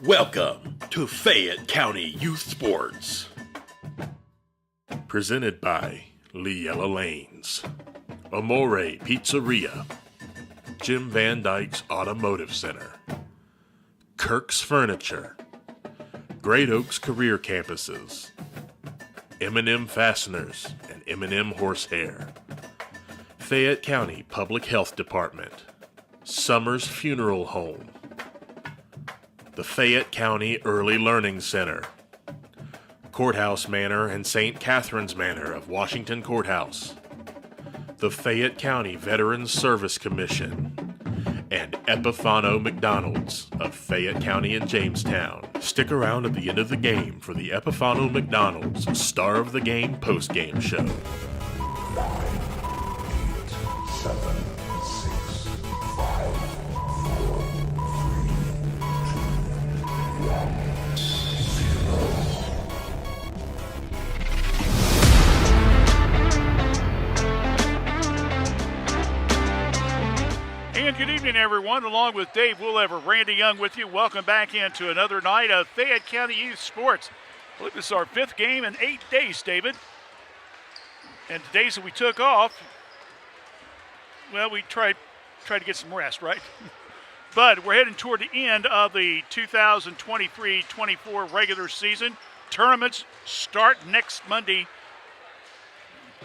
Welcome to Fayette County Youth Sports. Presented by Leella Lanes, Amore Pizzeria, Jim Van Dyke's Automotive Center, Kirk's Furniture, Great Oaks Career Campuses, M&M Fasteners and M&M Horsehair, Fayette County Public Health Department, Summers Funeral Home, the Fayette County Early Learning Center, Courthouse Manor and St. Catherine's Manor of Washington Courthouse, the Fayette County Veterans Service Commission, and Epifano McDonald's of Fayette County and Jamestown. Stick around at the end of the game for the Epifano McDonald's Star of the Game post-game show. 9, 8, 7, 6, 5, 4, 3, 2, 1, 0. And good evening, everyone. Along with Dave Woolever, Randy Young with you. Welcome back into another night of Fayette County Youth Sports. I believe this is our 5th game in 8 days, David. And the days that we took off, well, we tried to get some rest, right? But we're heading toward the end of the 2023-24 regular season. Tournaments start next Monday,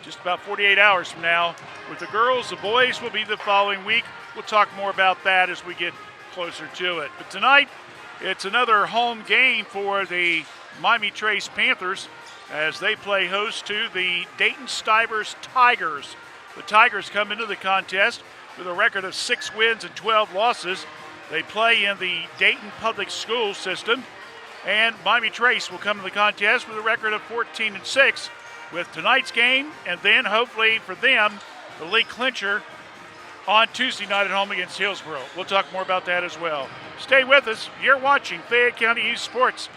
just about 48 hours from now. With the girls, the boys will be the following week. We'll talk more about that as we get closer to it. But tonight, it's another home game for the Miami Trace Panthers as they play host to the Dayton Stivers Tigers. The Tigers come into the contest with a record of 6 wins and 12 losses. They play in the Dayton Public School system. And Miami Trace will come to the contest with a record of 14-6 with tonight's game, and then hopefully for them, the league clincher on Tuesday night at home against Hillsborough. We'll talk more about that as well. Stay with us. You're watching Fayette County Youth Sports.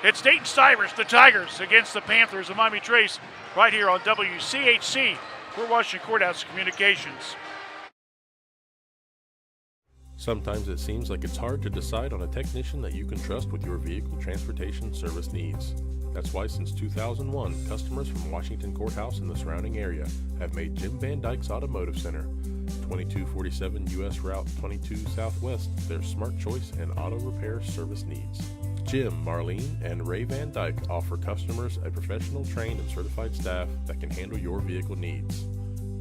It's Dayton Stivers, the Tigers, against the Panthers of Miami Trace right here on WCHC. We're Washington Courthouse Communications. Sometimes it seems like it's hard to decide on a technician that you can trust with your vehicle transportation service needs. That's why since 2001, customers from Washington Courthouse and the surrounding area have made Jim Van Dyke's Automotive Center, 2247 U.S. Route 22 Southwest, their smart choice in auto repair service needs. Jim, Marlene, and Ray Van Dyke offer customers a professional, trained, and certified staff that can handle your vehicle needs.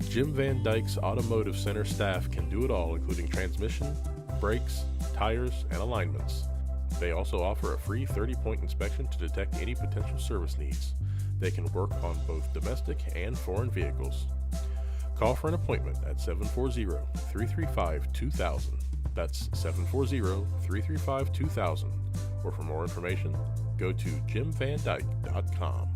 Jim Van Dyke's Automotive Center staff can do it all, including transmission, brakes, tires, and alignments. They also offer a free 30-point inspection to detect any potential service needs. They can work on both domestic and foreign vehicles. Call for an appointment at 740-335-2000. That's 740-335-2000. Or for more information, go to jimvandyke.com.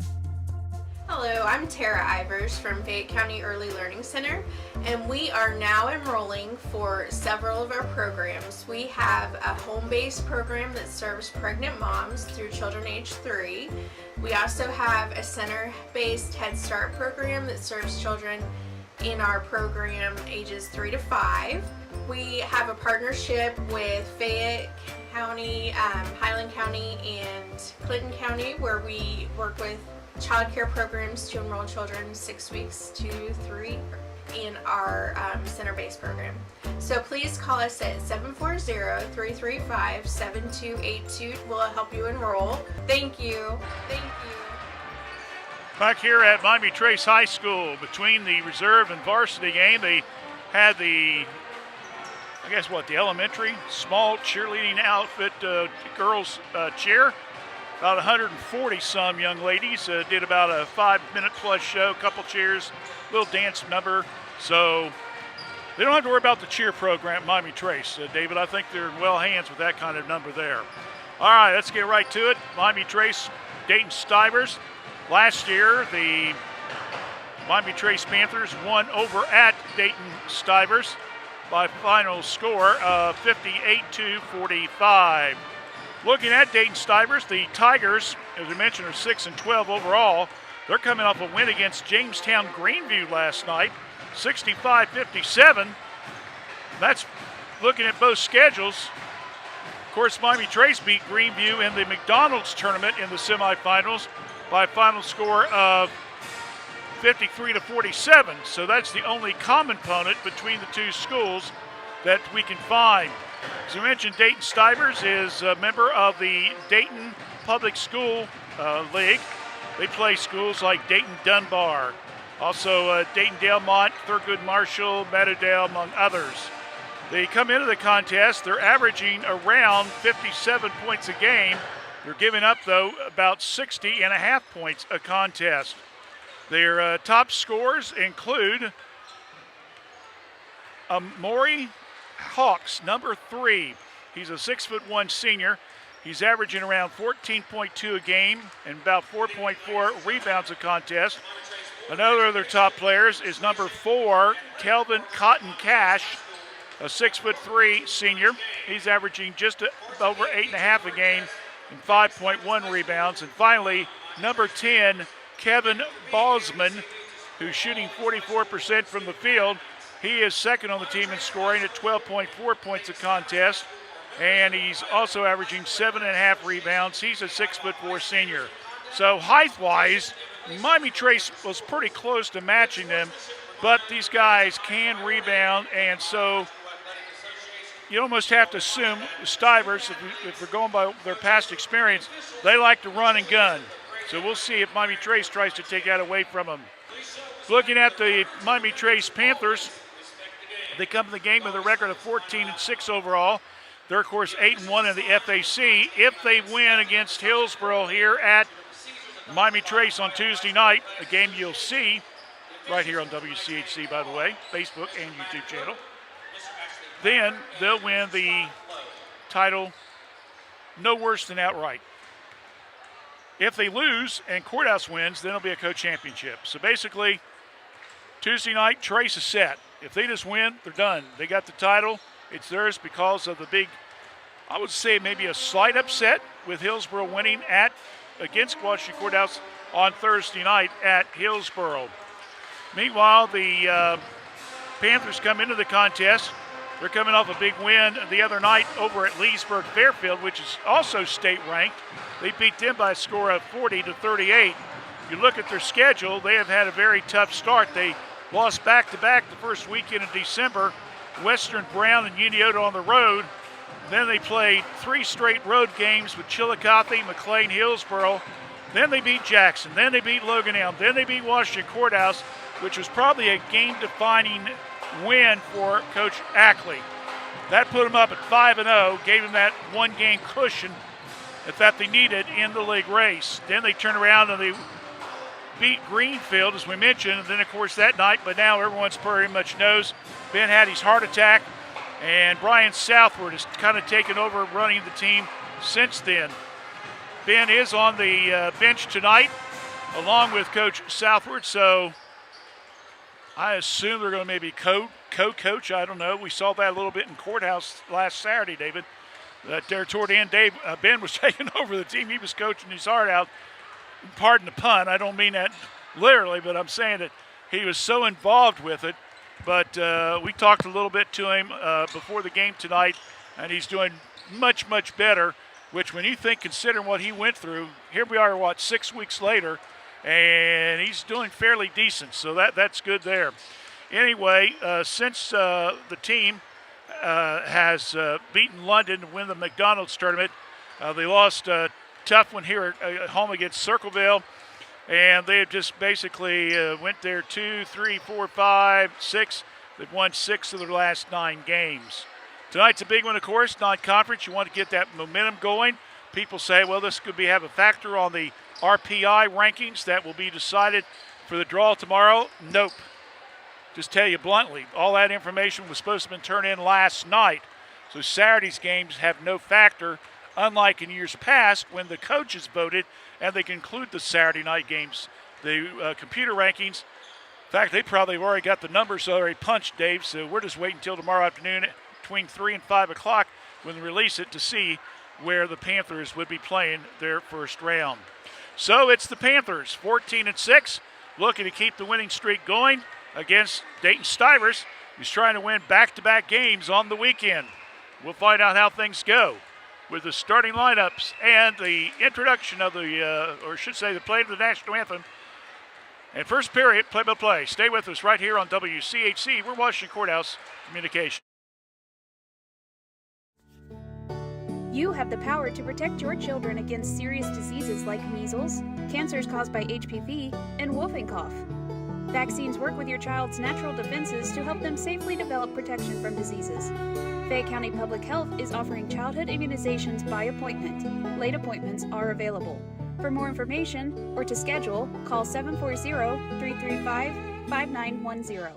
Hello, I'm Tara Ivers from Fayette County Early Learning Center, and we are now enrolling for several of our programs. We have a home-based program that serves pregnant moms through children age 3. We also have a center-based Head Start program that serves children in our program ages 3 to 5. We have a partnership with Fayette County, Highland County, and Clinton County, where we work with child care programs to enroll children 6 weeks to 3 in our center-based program. So please call us at 740-335-7282. We'll help you enroll. Thank you. Thank you. Back here at Miami Trace High School, between the reserve and varsity game, they had the elementary small cheerleading outfit girls cheer. About 140 some young ladies did about a 5-minute plus show, couple cheers, little dance number. So they don't have to worry about the cheer program at Miami Trace. David, I think they're in well hands with that kind of number there. All right, let's get right to it. Miami Trace, Dayton Stivers. Last year, the Miami Trace Panthers won over at Dayton Stivers by final score of 58-45. Looking at Dayton Stivers, the Tigers, as we mentioned, are 6-12 overall. They're coming off a win against Jamestown Greenview last night, 65-57. That's looking at both schedules. Of course, Miami Trace beat Greenview in the McDonald's tournament in the semifinals by a final score of 53-47. So that's the only common component between the two schools that we can find. As we mentioned, Dayton Stivers is a member of the Dayton Public School League. They play schools like Dayton Dunbar, also Dayton Delmont, Thurgood Marshall, Meadowdale, among others. They come into the contest, they're averaging around 57 points a game. They're giving up, though, about 60.5 points a contest. Their top scorers include Maury Hawks, number 3. He's a 6'1" senior. He's averaging around 14.2 a game and about 4.4 rebounds a contest. Another of their top players is number 4, Kelvin Cotton Cash, a 6'3" senior. He's averaging just over 8.5 a game and 5.1 rebounds. And finally, number 10, Kevin Bosman, who's shooting 44% from the field. He is second on the team in scoring at 12.4 points a contest, and he's also averaging 7.5 rebounds. He's a 6'4" senior. So height-wise, Miami Trace was pretty close to matching them, but these guys can rebound, and so you almost have to assume the Stivers, if we're going by their past experience, they like to run and gun. So we'll see if Miami Trace tries to take that away from them. Looking at the Miami Trace Panthers, they come to the game with a record of 14-6 overall. They're, of course, 8-1 in the FAC. If they win against Hillsborough here at Miami Trace on Tuesday night, a game you'll see right here on WCHC, by the way, Facebook and YouTube channel, then they'll win the title no worse than outright. If they lose and Courthouse wins, then it'll be a co-championship. So basically, Tuesday night, Trace is set. If they just win, they're done. They got the title. It's theirs because of the big, I would say maybe a slight upset with Hillsborough winning against Washington Courthouse on Thursday night at Hillsborough. Meanwhile, the Panthers come into the contest. They're coming off a big win the other night over at Leesburg Fairfield, which is also state ranked. They beat them by a score of 40-38. You look at their schedule, they have had a very tough start. They lost back-to-back the first weekend in December, Western Brown and Unioto on the road. Then they played 3 straight road games with Chillicothe, McLean, Hillsborough. Then they beat Jackson. Then they beat Logan Elm. Then they beat Washington Courthouse, which was probably a game-defining win for Coach Ackley. That put them up at 5-0, gave them that one-game cushion that they needed in the league race. Then they turned around and they beat Greenfield, as we mentioned. And then, of course, that night, but now everyone's pretty much knows, Ben had his heart attack, and Brian Southward has kind of taken over running the team since then. Ben is on the bench tonight, along with Coach Southward, so I assume they're going to maybe co-coach. I don't know. We saw that a little bit in Courthouse last Saturday, David. There toward the end, Ben was taking over the team. He was coaching his heart out. Pardon the pun. I don't mean that literally, but I'm saying that he was so involved with it. But we talked a little bit to him before the game tonight, and he's doing much, much better, which when you think, considering what he went through, here we are, 6 weeks later, and he's doing fairly decent. So that's good there. Anyway, since the team has beaten London to win the McDonald's tournament, they lost a tough one here at home against Circleville, and they have just basically went there 2, 3, 4, 5, 6. They've won 6 of their last 9 games. Tonight's a big one, of course, non-conference. You want to get that momentum going. People say, well, this could have a factor on the RPI rankings that will be decided for the draw tomorrow. Nope. Just tell you bluntly, all that information was supposed to have been turned in last night. So Saturday's games have no factor, unlike in years past when the coaches voted and they conclude the Saturday night games. The computer rankings, in fact, they probably have already got the numbers already punched, Dave, so we're just waiting until tomorrow afternoon between 3 and 5 o'clock when they release it to see where the Panthers would be playing their first round. So it's the Panthers, 14-6, looking to keep the winning streak going against Dayton Stivers, who's trying to win back-to-back games on the weekend. We'll find out how things go. with the starting lineups and the introduction of the, or I should say, the play of the national anthem. And first period, play-by-play. Stay with us right here on WCHC. We're Washington Courthouse Communication. You have the power to protect your children against serious diseases like measles, cancers caused by HPV, and whooping cough. Vaccines work with your child's natural defenses to help them safely develop protection from diseases. Fayette County Public Health is offering childhood immunizations by appointment. Late appointments are available. For more information or to schedule, call 740-335-5910.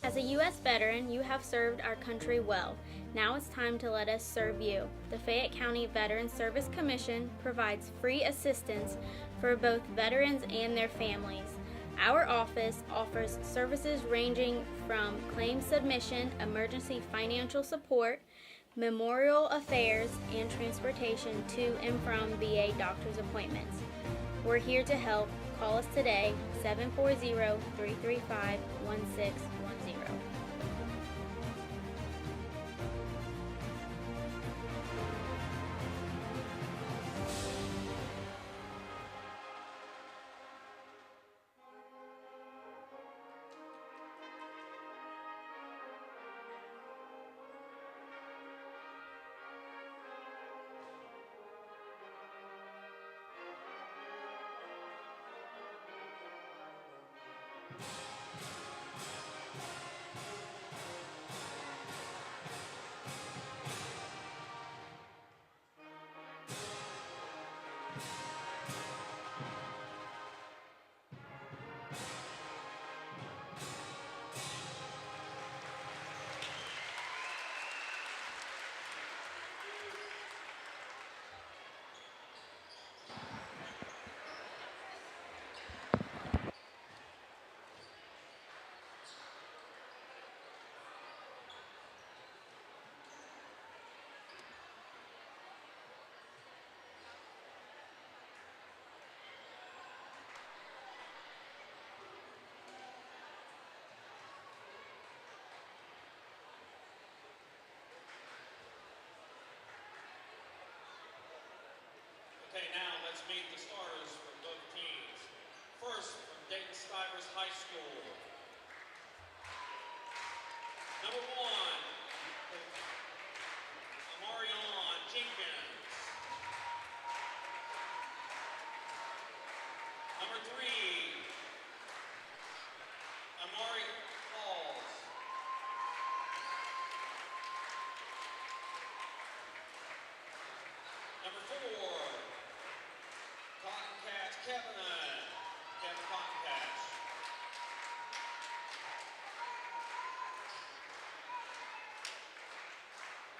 As a U.S. veteran, you have served our country well. Now it's time to let us serve you. The Fayette County Veteran Service Commission provides free assistance for both veterans and their families. Our office offers services ranging from claim submission, emergency financial support, memorial affairs, and transportation to and from VA doctor's appointments. We're here to help. Call us today, 740-335-1610. Okay, now let's meet the starters from both teams. First, from Dayton Stivers High School. Number 1, Amarion Jenkins. Number 3, Amari Falls. Number 4, Cotton Catch Kevin Cotton Catch.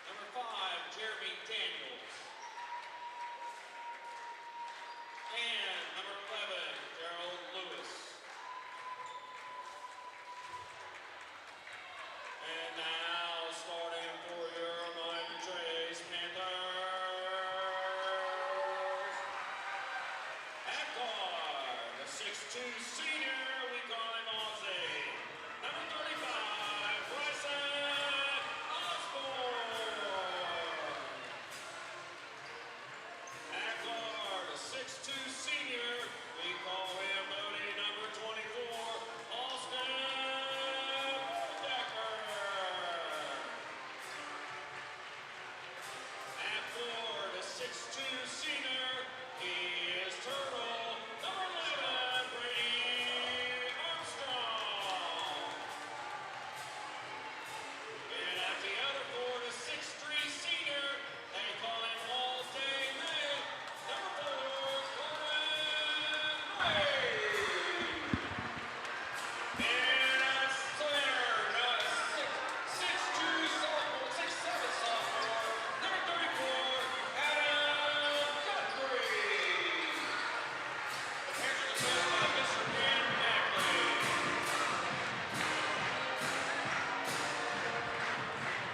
Number 5, Jeremy Daniels. And number 11, Gerald Lewis. And now starting for your Miami Trace Panthers. At guard, the 6'2 senior, we call him Ozzy. Number 35, Bryson Osborne. At guard, the 6'2 senior, we call him Bodie. Number 24, Austin Decker. At four, the 6'2 senior, he is Turtle. Number 11, Brady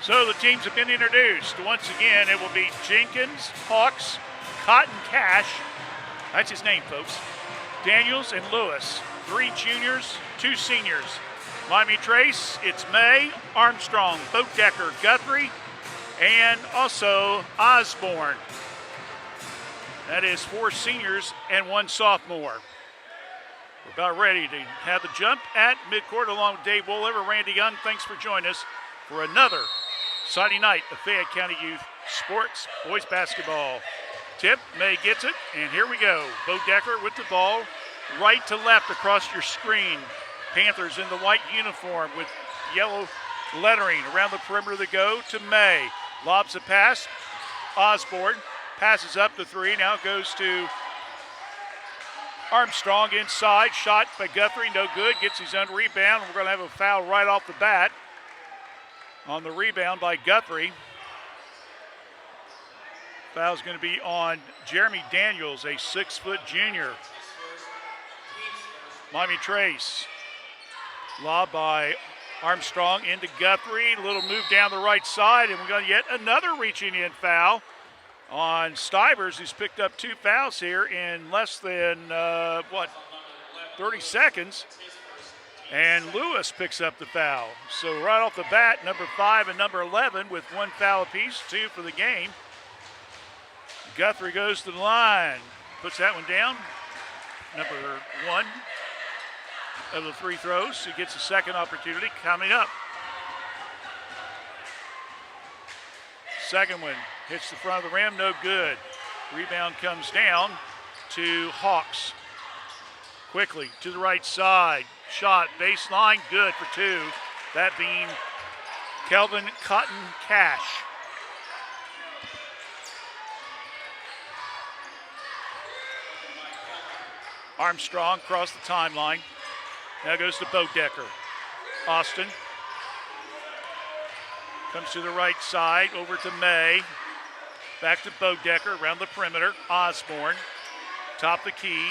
So the teams have been introduced. Once again, it will be Jenkins, Hawks, Cotton Cash. That's his name, folks. Daniels and Lewis. 3 juniors, 2 seniors. Miami Trace, it's May, Armstrong, Boatdecker, Guthrie, and also Osborne. That is 4 seniors and 1 sophomore. We're about ready to have the jump at midcourt along with Dave Wooliver, Randy Young. Thanks for joining us for another Saturday night of Fayette County Youth Sports Boys Basketball. Tip, May gets it, and here we go. Boatdecker with the ball, right to left across your screen. Panthers in the white uniform with yellow lettering around the perimeter they go to May. Lobs a pass. Osborne passes up the 3. Now goes to Armstrong inside. Shot by Guthrie. No good. Gets his own rebound. We're going to have a foul right off the bat on the rebound by Guthrie. Foul's going to be on Jeremy Daniels, a 6-foot junior. Miami Trace. Lob by Armstrong into Guthrie. A little move down the right side, and we got yet another reaching in foul on Stivers, who's picked up 2 fouls here in less than, 30 seconds. And Lewis picks up the foul. So right off the bat, number 5 and number 11 with 1 foul apiece, 2 for the game. Guthrie goes to the line, puts that one down. Number 1 of the 3 throws. He gets a second opportunity coming up. Second one hits the front of the rim, no good. Rebound comes down to Hawks. Quickly to the right side. Shot, baseline, good for 2. That being Kelvin Cotton Cash. Armstrong across the timeline. Now goes to Boatdecker. Austin comes to the right side, over to May. Back to Boatdecker, around the perimeter. Osborne, top the key.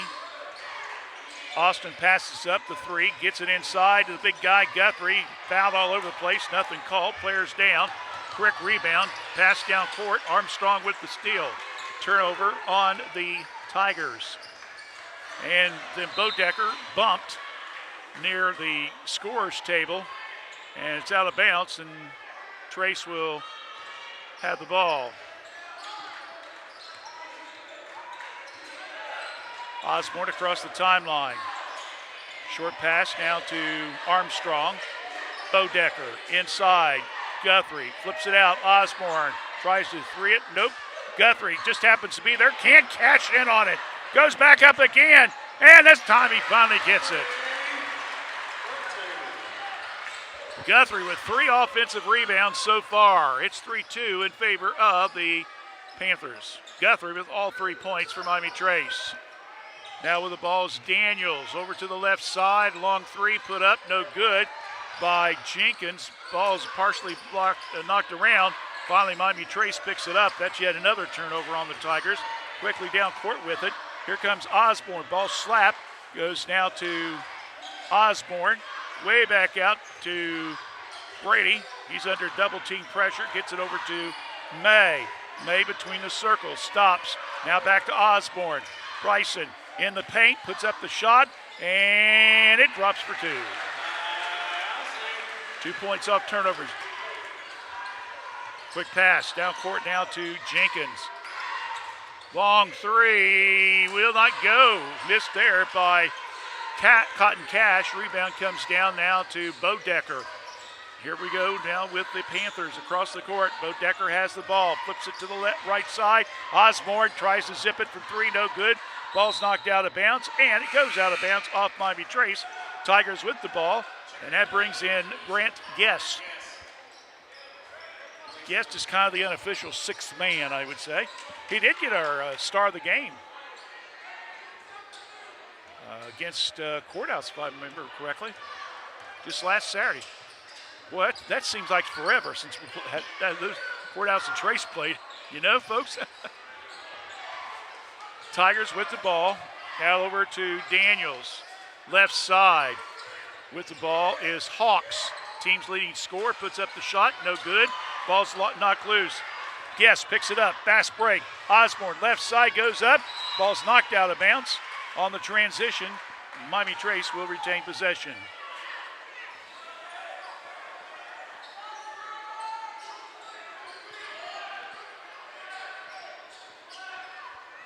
Austin passes up the 3, gets it inside to the big guy, Guthrie. Fouled all over the place, nothing called. Players down. Quick rebound, pass down court. Armstrong with the steal. Turnover on the Tigers. And then Boatdecker bumped near the scorer's table, and it's out of bounds, and Trace will have the ball. Osborne across the timeline. Short pass now to Armstrong. Boatdecker inside. Guthrie flips it out. Osborne tries to 3 it. Nope. Guthrie just happens to be there. Can't cash in on it. Goes back up again, and this time he finally gets it. Guthrie with 3 offensive rebounds so far. It's 3-2 in favor of the Panthers. Guthrie with all 3 points for Miami Trace. Now with the ball is Daniels over to the left side. Long 3 put up, no good by Jenkins. Ball is partially blocked, knocked around. Finally, Miami Trace picks it up. That's yet another turnover on the Tigers. Quickly down court with it. Here comes Osborne. Ball slap goes now to Osborne. Way back out to Brady. He's under double team pressure. Gets it over to May. May between the circles. Stops. Now back to Osborne. Bryson in the paint. Puts up the shot. And it drops for 2. 2 points off turnovers. Quick pass. Down court now to Jenkins. Long 3. Will not go. Missed there by Cotton Cash. Rebound comes down now to Boatdecker. Here we go now with the Panthers across the court. Boatdecker has the ball, flips it to the right side. Osborne tries to zip it from 3, no good. Ball's knocked out of bounds, and it goes out of bounds off Miami Trace. Tigers with the ball, and that brings in Grant Guest. Guest is kind of the unofficial 6th man, I would say. He did get our star of the game. Against Courthouse, if I remember correctly, just last Saturday. Well, that seems like forever since we had those Courthouse and Trace played. You know, folks? Tigers with the ball. Now over to Daniels. Left side with the ball is Hawks. team's leading scorer, puts up the shot, no good. Ball's knocked loose. Guest picks it up, fast break. Osborne, left side, goes up. Ball's knocked out of bounds on the transition. Miami Trace will retain possession.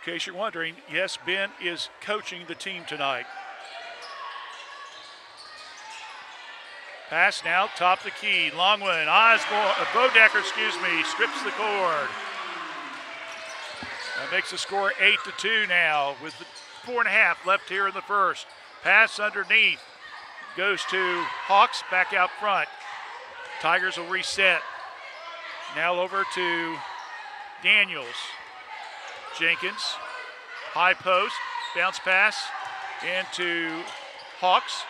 In case you're wondering, yes, Ben is coaching the team tonight. Pass now, top of the key, long one. Bodecker, strips the cord. That makes the score 8-2 now with 4.5 left here in the first. Pass underneath, goes to Hawks, back out front. Tigers will reset. Now over to Daniels. Jenkins, high post, bounce pass into Hawks.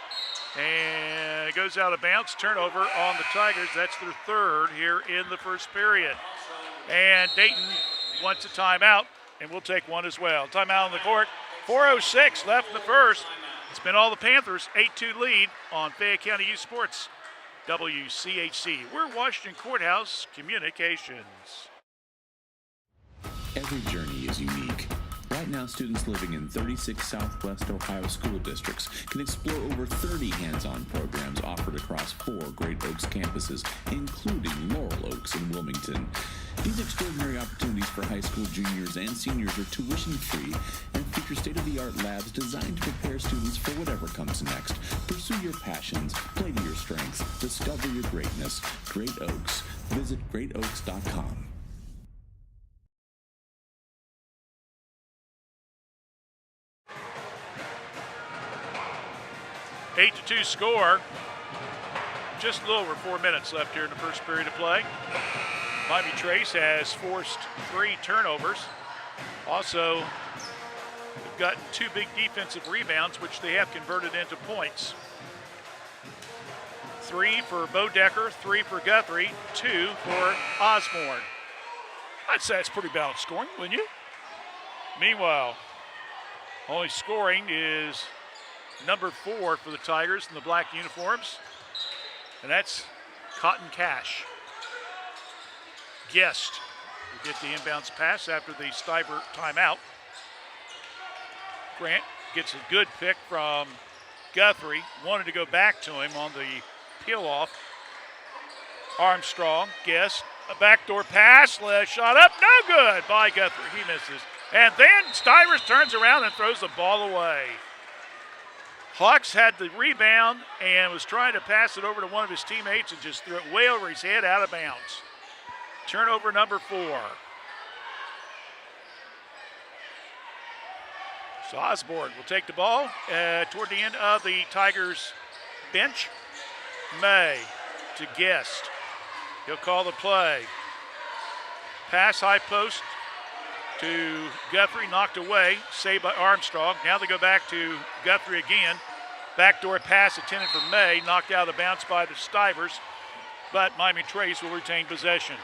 And it goes out of bounds. Turnover on the Tigers. That's their third here in the first period. And Dayton wants a timeout, and we'll take one as well. Timeout on the court. 4:06 left in the first. It's been all the Panthers. 8-2 lead on Fayette County Youth Sports. WCHC. We're Washington Courthouse Communications. Every journey is unique. Right now, students living in 36 Southwest Ohio school districts can explore over 30 hands-on programs offered across 4 Great Oaks campuses, including Laurel Oaks and Wilmington. These extraordinary opportunities for high school juniors and seniors are tuition-free and feature state-of-the-art labs designed to prepare students for whatever comes next. Pursue your passions, play to your strengths, discover your greatness. Great Oaks. Visit greatoaks.com. 8-2 score. Just a little over 4 minutes left here in the first period of play. Miami Trace has forced 3 turnovers. Also, they've gotten 2 big defensive rebounds, which they have converted into points. 3 for Bodecker, 3 for Guthrie, 2 for Osborne. I'd say it's pretty balanced scoring, wouldn't you? Meanwhile, only scoring is number 4 for the Tigers in the black uniforms, and that's Cotton Cash. Guest will get the inbounds pass after the Stivers timeout. Grant gets a good pick from Guthrie. Wanted to go back to him on the peel-off. Armstrong, Guest, a backdoor pass, shot up, no good by Guthrie. He misses. And then Stivers turns around and throws the ball away. Hawks had the rebound and was trying to pass it over to one of his teammates and just threw it way over his head out of bounds. Turnover number 4. So Osborne will take the ball toward the end of the Tigers bench. May to Guest. He'll call the play. Pass high post to Guthrie, knocked away, saved by Armstrong. Now they go back to Guthrie again. Backdoor pass intended for May, knocked out of bounds by the Stivers, but Miami Trace will retain possession.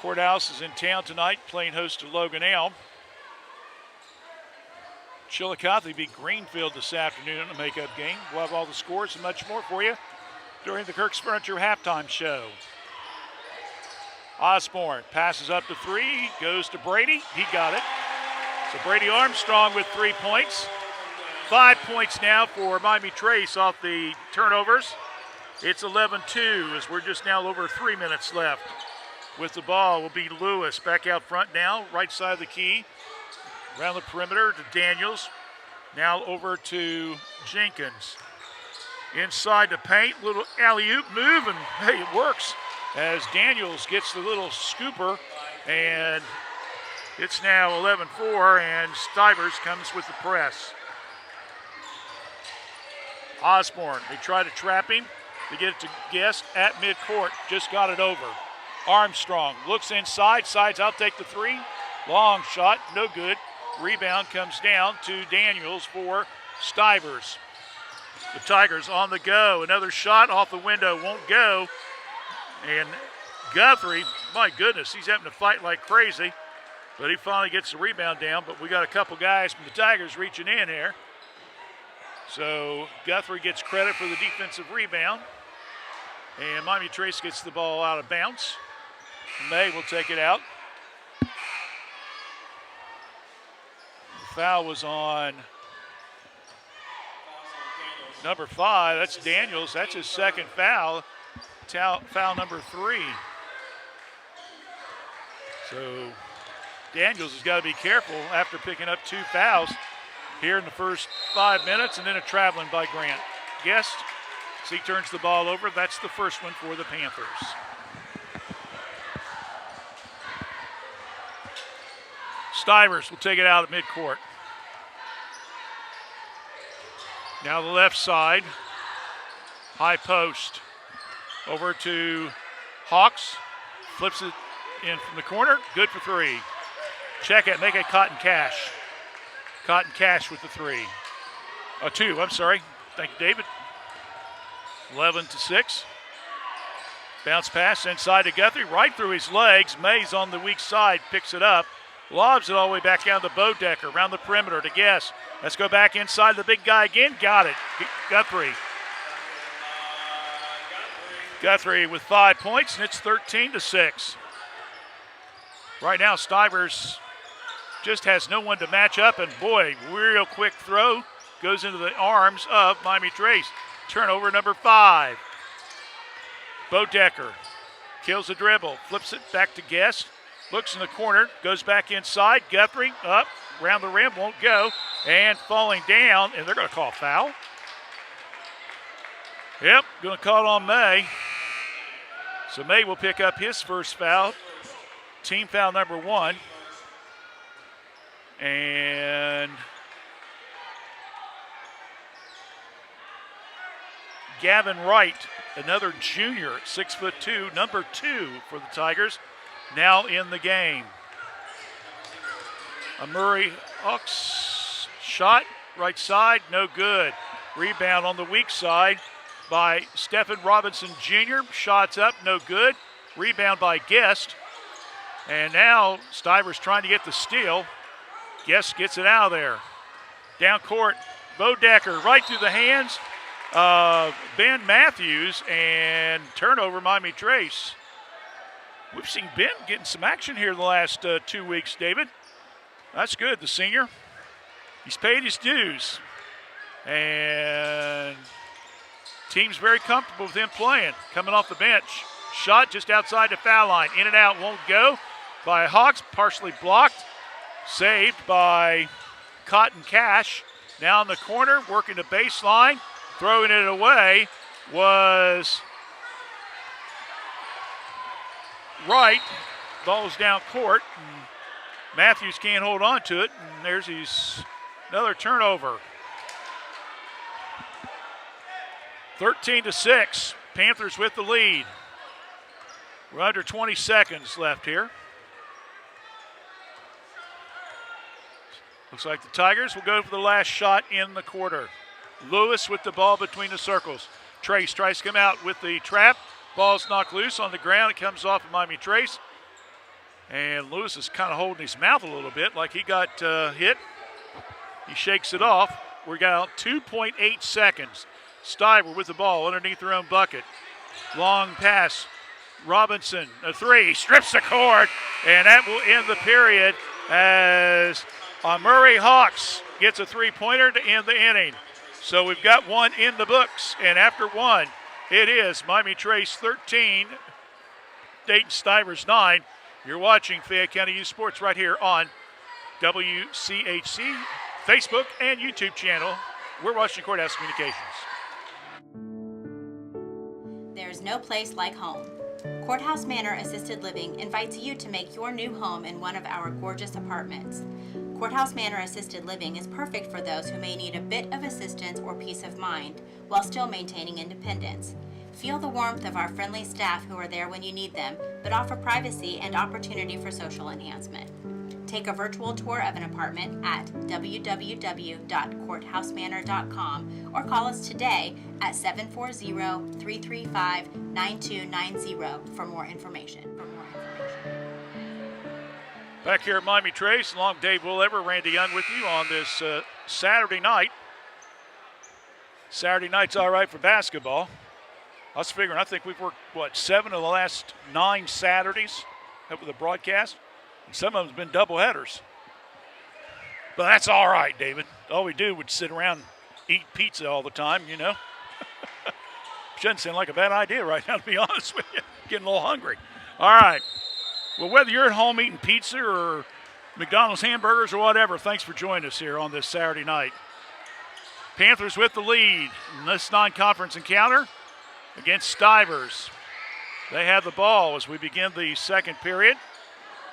Courthouse is in town tonight, playing host to Logan Elm. Chillicothe beat Greenfield this afternoon in a makeup game. We'll have all the scores and much more for you during the Kirk's Furniture halftime show. Osborne passes up to 3, goes to Brady. He got it. So Brady Armstrong with 3 points. 5 points now for Miami Trace off the turnovers. It's 11-2 as we're just now over 3 minutes left. With the ball will be Lewis back out front now, right side of the key. Around the perimeter to Daniels. Now over to Jenkins. Inside the paint, little alley-oop move, and hey, it works. As Daniels gets the little scooper, and it's now 11-4, and Stivers comes with the press. Osborne, they try to trap him. They get it to Guest at midcourt, just got it over. Armstrong looks inside, sides, I'll take the 3. Long shot, no good. Rebound comes down to Daniels for Stivers. The Tigers on the go. Another shot off the window, won't go. And Guthrie, my goodness, he's having to fight like crazy. But he finally gets the rebound down. But we got a couple guys from the Tigers reaching in here. So Guthrie gets credit for the defensive rebound. And Miami Trace gets the ball out of bounds. May will take it out. The foul was on number 5. That's Daniels. That's his second foul. Foul number 3. So Daniels has got to be careful after picking up 2 fouls here in the first 5 minutes, and then a traveling by Grant. Guest, as he turns the ball over, that's the first one for the Panthers. Stivers will take it out at midcourt. Now the left side, high post, over to Hawks, flips it in from the corner, good for 3. Check it, make it Cotton Cash. Cotton Cash with the 3. 2, I'm sorry. Thank you, David. 11-6. Bounce pass inside to Guthrie, right through his legs. Mays on the weak side, picks it up. Lobs it all the way back down to Bodecker, around the perimeter to Guess. Let's go back inside the big guy again. Got it. Guthrie. Guthrie with 5 points, and it's 13-6. Right now, Stivers just has no one to match up, and boy, real quick throw goes into the arms of Miami Trace. Turnover number 5. Bodecker kills the dribble, flips it back to Guest. Looks in the corner, goes back inside. Guthrie up, around the rim, won't go. And falling down, and they're going to call a foul. Yep, going to call it on May. So May will pick up his first foul. Team foul number 1. And Gavin Wright, another junior, 6'2", number 2 for the Tigers, now in the game. A Murray Hawks shot, right side, no good. Rebound on the weak side by Stephen Robinson Jr. Shots up, no good. Rebound by Guest. And now Stivers trying to get the steal. Guest gets it out of there. Down court, Bodecker right through the hands of Ben Matthews, and turnover Miami Trace. We've seen Ben getting some action here the last 2 weeks, David. That's good, the senior. He's paid his dues. And team's very comfortable with him playing. Coming off the bench. Shot just outside the foul line. In and out, won't go by Hawks. Partially blocked. Saved by Cotton Cash. Now in the corner, working the baseline. Throwing it away was Wright. Ball's down court. Matthews can't hold on to it. And there's another turnover. 13-6. Panthers with the lead. We're under 20 seconds left here. Looks like the Tigers will go for the last shot in the quarter. Lewis with the ball between the circles. Trace tries to come out with the trap. Ball's knocked loose on the ground. It comes off of Miami Trace. And Lewis is kind of holding his mouth a little bit like he got hit. He shakes it off. We got 2.8 seconds. Stiver with the ball underneath their own bucket. Long pass. Robinson, a 3. Strips the cord. And that will end the period as Murray Hawks gets a 3-pointer to end the inning. So we've got one in the books. And after one, it is Miami Trace 13, Dayton Stivers 9. You're watching Fayette County Youth Sports right here on WCHC, Facebook, and YouTube channel. We're watching Courthouse Communications. There's no place like home. Courthouse Manor Assisted Living invites you to make your new home in one of our gorgeous apartments. Courthouse Manor Assisted Living is perfect for those who may need a bit of assistance or peace of mind while still maintaining independence. Feel the warmth of our friendly staff who are there when you need them, but offer privacy and opportunity for social enhancement. Take a virtual tour of an apartment at www.courthousemanor.com or call us today at 740-335-9290 for more information. Back here at Miami Trace, along Dave Willever, Randy Young with you on this Saturday night. Saturday night's all right for basketball. I was figuring, I think we've worked, 7 of the last 9 Saturdays with the broadcast? And some of them's been doubleheaders. But that's all right, David. All we do would sit around and eat pizza all the time, you know. Shouldn't seem like a bad idea right now, to be honest with you. Getting a little hungry. All right. Well, whether you're at home eating pizza or McDonald's hamburgers or whatever, thanks for joining us here on this Saturday night. Panthers with the lead in this non-conference encounter against Stivers. They have the ball as we begin the second period.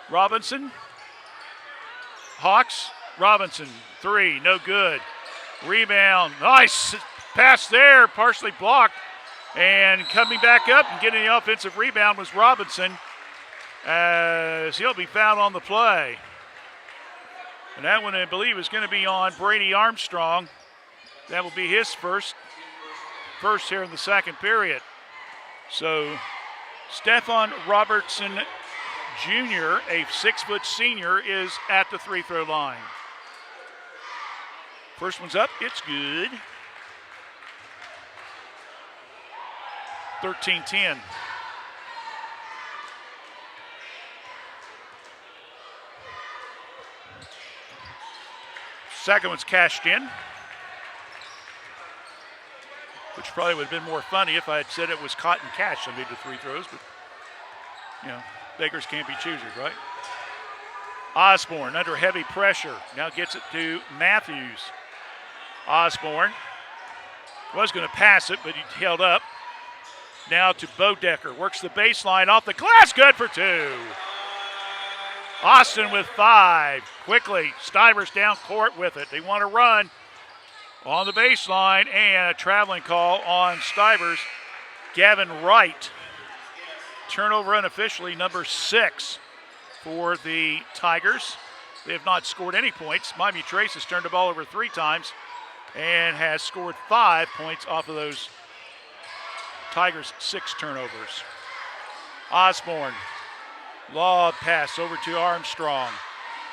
Robinson. Hawks. Robinson, 3, no good. Rebound, nice pass there, partially blocked. And coming back up and getting the offensive rebound was Robinson, as he'll be fouled on the play. And that one, I believe, is going to be on Brady Armstrong. That will be his first here in the second period. So Stefan Robertson Jr., a 6-foot senior, is at the free throw line. First one's up, it's good. 13-10. Second one's cashed in, which probably would have been more funny if I had said it was Cotton Cash that made the free throws, but, you know, beggars can't be choosers, right? Osborne under heavy pressure. Now gets it to Matthews. Osborne was going to pass it, but he held up. Now to Bodecker. Works the baseline off the glass. Good for 2. Austin with 5. Quickly, Stivers down court with it. They want to run on the baseline, and a traveling call on Stivers. Gavin Wright. Turnover unofficially, number 6 for the Tigers. They have not scored any points. Miami Trace has turned the ball over 3 times and has scored 5 points off of those Tigers' 6 turnovers. Osborne, lob pass over to Armstrong.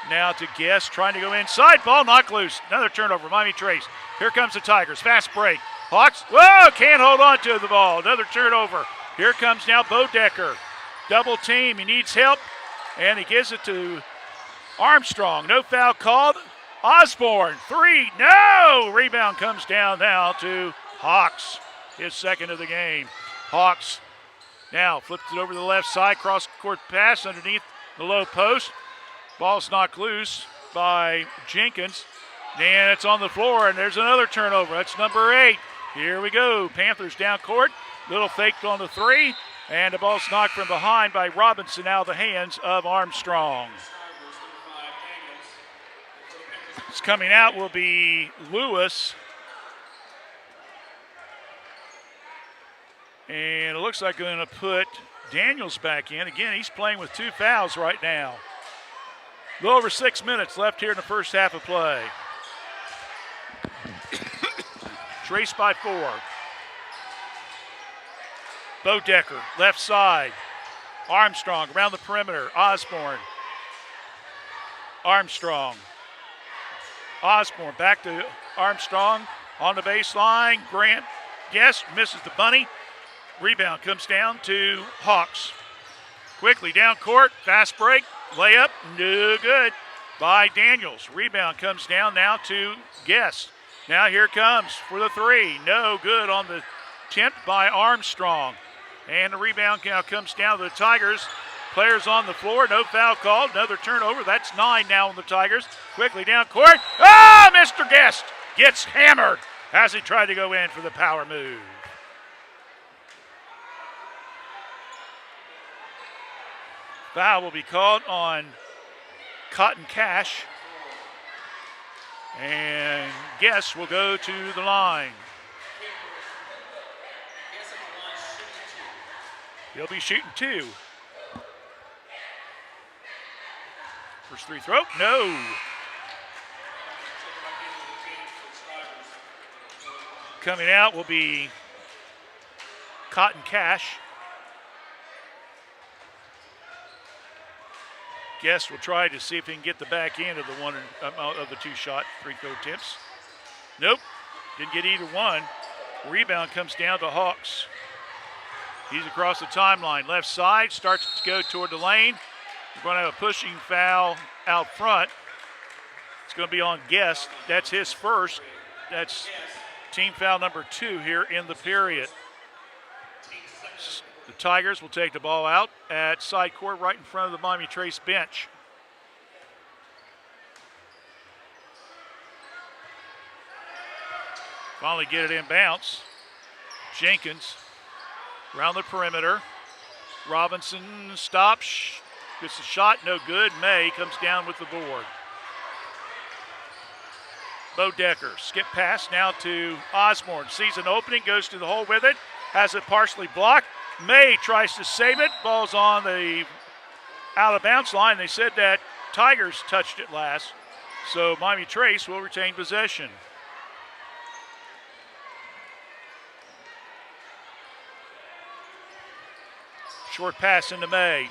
Now to Guest, trying to go inside. Ball knocked loose. Another turnover, Miami Trace. Here comes the Tigers. Fast break. Hawks, whoa, can't hold on to the ball. Another turnover. Here comes now Bodecker. Double team, he needs help, and he gives it to Armstrong. No foul called. Osborne, 3, no! Rebound comes down now to Hawks, his second of the game. Hawks now flips it over to the left side, cross-court pass underneath the low post. Ball's knocked loose by Jenkins, and it's on the floor, and there's another turnover. That's number 8. Here we go. Panthers down court. Little fake on the 3, and the ball's knocked from behind by Robinson out of the hands of Armstrong. It's coming out will be Lewis. And it looks like they're going to put Daniels back in. Again, he's playing with 2 fouls right now. A little over 6 minutes left here in the first half of play. Trace by 4. Bodecker, left side. Armstrong around the perimeter. Osborne. Armstrong. Osborne back to Armstrong on the baseline. Grant, yes, misses the bunny. Rebound comes down to Hawks. Quickly down court, fast break, layup, no good by Daniels. Rebound comes down now to Guest. Now here comes for the 3. No good on the attempt by Armstrong. And the rebound now comes down to the Tigers. Players on the floor, no foul called. Another turnover. That's 9 now on the Tigers. Quickly down court. Ah, Mr. Guest gets hammered as he tried to go in for the power move. Foul will be called on Cotton Cash. And Guest will go to the line. He'll be shooting 2. First free throw, no. Coming out will be Cotton Cash. Guest will try to see if he can get the back end of the one of the 2 shot free throw attempts. Nope, didn't get either one. Rebound comes down to Hawks. He's across the timeline. Left side, starts to go toward the lane. We're going to have a pushing foul out front. It's going to be on Guest. That's his first. That's team foul number 2 here in the period. The Tigers will take the ball out at side court right in front of the Miami Trace bench. Finally get it in bounce. Jenkins around the perimeter. Robinson stops, gets a shot, no good. May comes down with the board. Bo Decker, skip pass now to Osborne. Sees an opening, goes to the hole with it, has it partially blocked. May tries to save it. Ball's on the out of bounds line. They said that Tigers touched it last, so Miami Trace will retain possession. Short pass into May.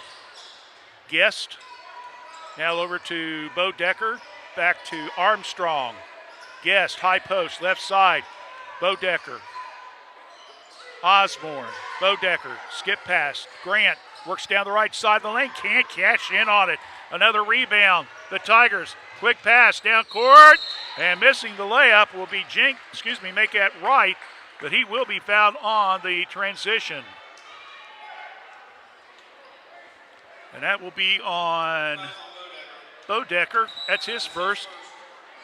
Guest. Now over to Bo Decker. Back to Armstrong. Guest, high post, left side. Bo Decker. Osborne. Bo Decker. Skip pass. Grant works down the right side of the lane. Can't cash in on it. Another rebound. The Tigers. Quick pass down court. And missing the layup will be make that right. But he will be fouled on the transition. And that will be on Bo Decker. That's his first.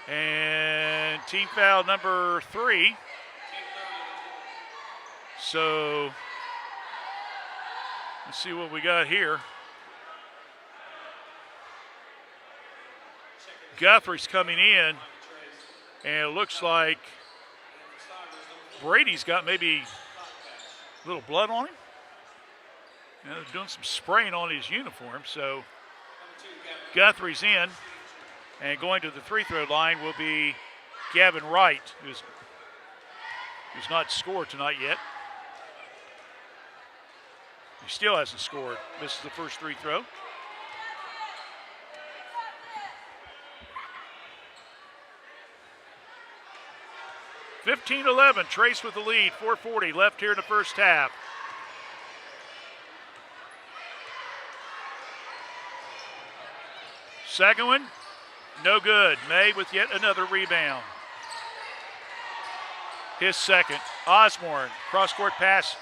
And team foul number 3. So let's see what we got here. Guthrie's coming in, and it looks like Brady's got maybe a little blood on him. They're doing some spraying on his uniform, so Guthrie's in, and going to the free throw line will be Gavin Wright, who's not scored tonight yet. He still hasn't scored. Misses the first free throw. (15-11), Trace with the lead, 4:40 left here in the first half. Second one, no good. May with yet another rebound. His second. Osborne, cross-court pass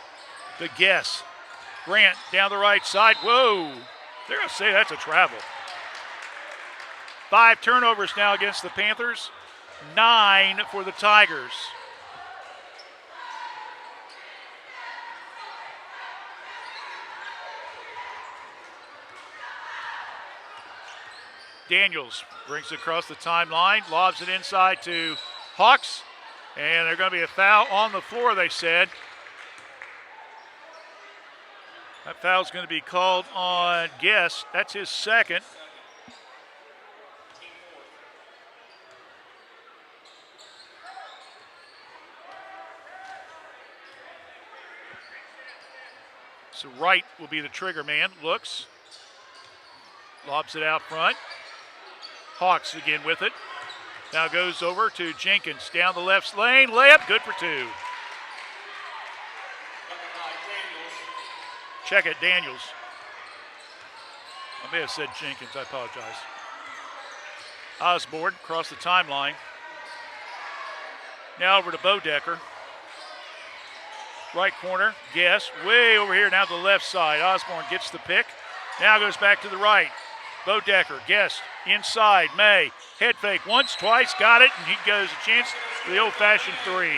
to Guess. Grant down the right side. Whoa, they're going to say that's a travel. 5 turnovers now against the Panthers, 9 for the Tigers. Daniels brings it across the timeline, lobs it inside to Hawks, and there's going to be a foul on the floor, they said. That foul's going to be called on Guest. That's his second. So Wright will be the trigger man. Looks. Lobs it out front. Hawks again with it. Now goes over to Jenkins down the left lane. Layup, good for 2. Check it, Daniels. I may have said Jenkins, I apologize. Osborne across the timeline. Now over to Bo Decker. Right corner, Guess, way over here now to the left side. Osborne gets the pick. Now goes back to the right. Bo Decker, Guest, inside, May. Head fake once, twice, got it, and he goes a chance for the old-fashioned 3.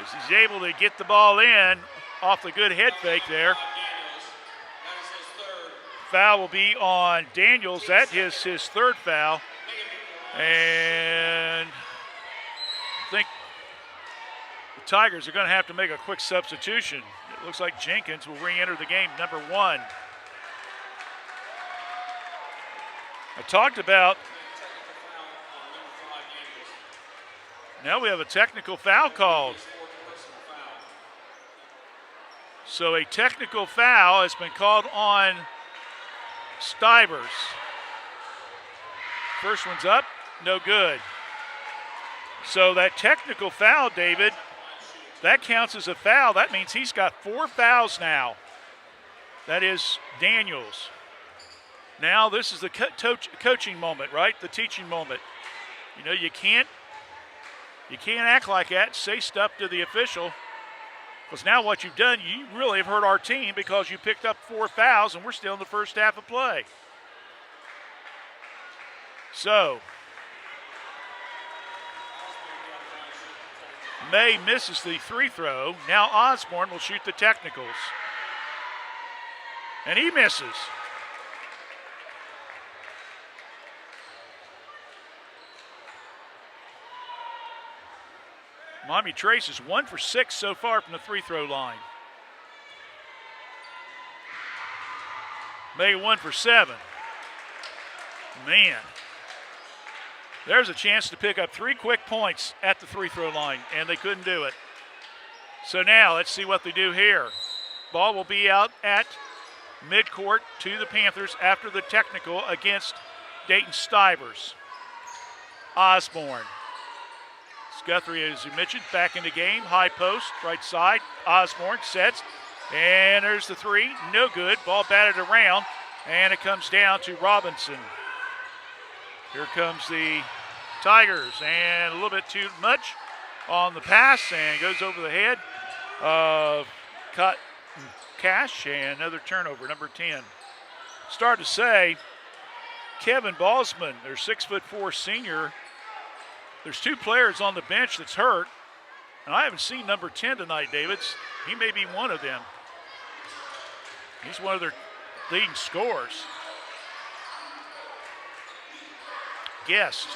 As he's able to get the ball in off the good head fake there. Foul will be on Daniels. That is his third foul. And I think the Tigers are going to have to make a quick substitution. It looks like Jenkins will re-enter the game, number 1. I talked about, now we have a technical foul called. So a technical foul has been called on Stivers. First one's up, no good. So that technical foul, David, That counts as a foul. That means he's got 4 fouls now. That is Daniels. Now this is the coaching moment, right? The teaching moment. You know, you can't act like that, say stuff to the official. Because now what you've done, you really have hurt our team because you picked up 4 fouls and we're still in the first half of play. So, May misses the free throw. Now Osborne will shoot the technicals. And he misses. Miami Trace is 1 for 6 so far from the free throw line. May 1 for 7. Man. There's a chance to pick up 3 quick points at the free throw line, and they couldn't do it. So now let's see what they do here. Ball will be out at midcourt to the Panthers after the technical against Dayton Stivers. Osborne. Guthrie, as you mentioned, back in the game. High post, right side. Osborne sets, and there's the 3. No good. Ball batted around, and it comes down to Robinson. Here comes the Tigers, and a little bit too much on the pass, and goes over the head of Cash, and another turnover, number 10. Start to say, Kevin Balsman, their 6'4" senior. There's 2 players on the bench that's hurt, and I haven't seen number 10 tonight, Davids. He may be one of them. He's one of their leading scorers. Guest,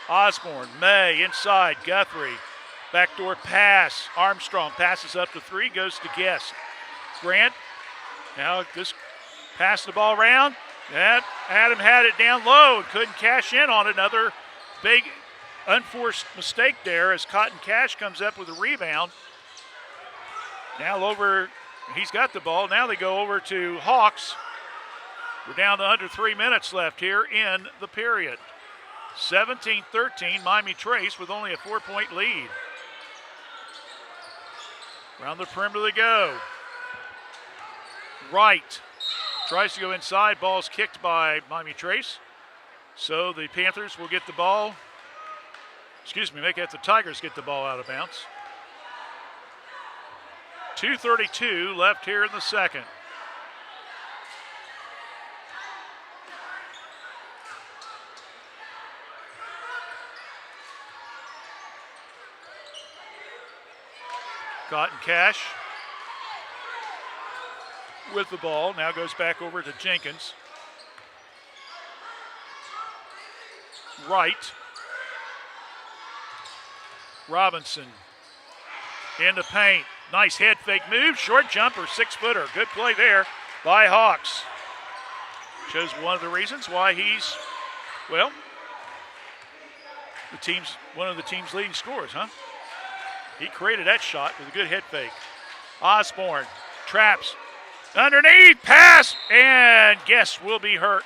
Osborne, May, inside, Guthrie. Backdoor pass, Armstrong passes up to 3, goes to Guest. Grant, now just pass the ball around. Adam had it down low and couldn't cash in on another big unforced mistake there as Cotton Cash comes up with a rebound. Now he's got the ball. Now they go over to Hawks. We're down to under 3 minutes left here in the period. 17-13, Miami Trace with only a 4-point lead. Around the perimeter they go. Wright tries to go inside. Ball's kicked by Miami Trace. So the Panthers will get the ball. Make the Tigers get the ball out of bounds. 2:32 left here in the second. Cotton Cash with the ball. Now goes back over to Jenkins. Wright. Robinson in the paint. Nice head fake move. Short jumper, 6-footer. Good play there by Hawks. Shows one of the reasons why he's, one of the team's leading scorers, huh? He created that shot with a good head fake. Osborne traps. Underneath, pass, and Guest will be hurt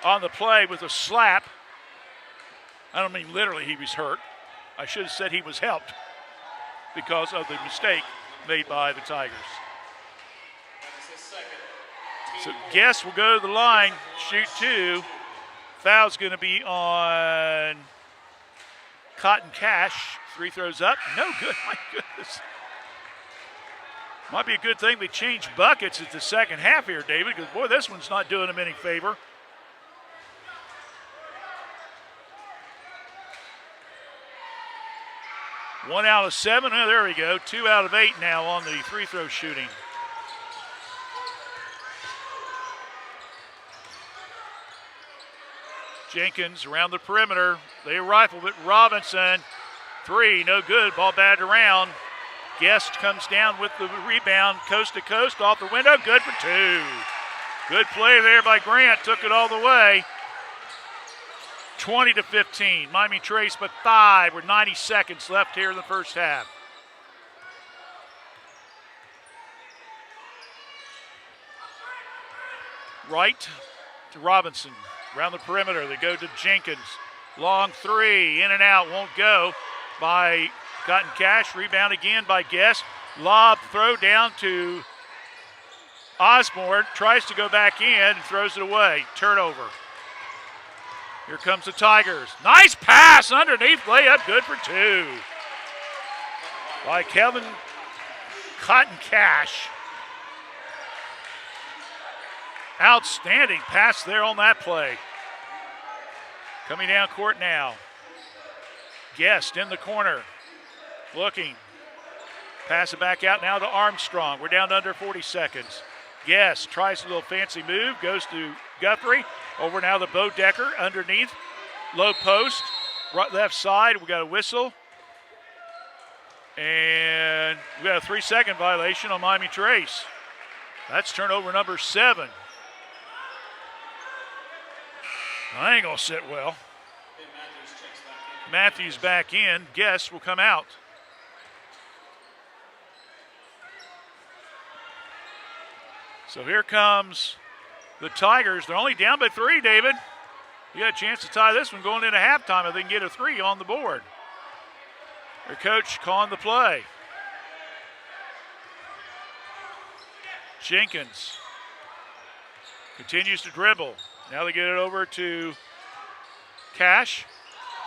on the play with a slap. I don't mean literally he was hurt. I should have said he was helped because of the mistake made by the Tigers. So Guest will go to the line, shoot 2. Foul's going to be on Cotton Cash. 3 throws up. No good. My goodness. Might be a good thing they changed buckets at the second half here, David, because, boy, this one's not doing them any favor. One out of 7. Oh, there we go. 2 out of 8 now on the free throw shooting. Jenkins around the perimeter. They rifle it. Robinson. 3, no good. Ball batted around. Guest comes down with the rebound, coast to coast, off the window. Good for 2. Good play there by Grant. Took it all the way. 20-15. Miami Trace, but 5 with 90 seconds left here in the first half. Wright to Robinson. Around the perimeter, they go to Jenkins. Long 3, in and out, won't go by Cotton Cash, rebound again by Guest. Lob throw down to Osborne, tries to go back in and throws it away. Turnover. Here comes the Tigers. Nice pass underneath, layup, good for two by Kevin Cotton Cash. Outstanding pass there on that play. Coming down court now. Guest in the corner. Looking. Pass it back out now to Armstrong. We're down to under 40 seconds. Guest tries a little fancy move. Goes to Guthrie. Over now to Bo Decker underneath. Low post. Right, left side. We got a whistle. And we got a 3-second violation on Miami Trace. That's turnover number 7. That ain't going to sit well. Matthews back in. Guest will come out. So here comes the Tigers. They're only down by 3, David. You got a chance to tie this one going into halftime if they can get a 3 on the board. Their coach calling the play. Jenkins continues to dribble. Now they get it over to Cash.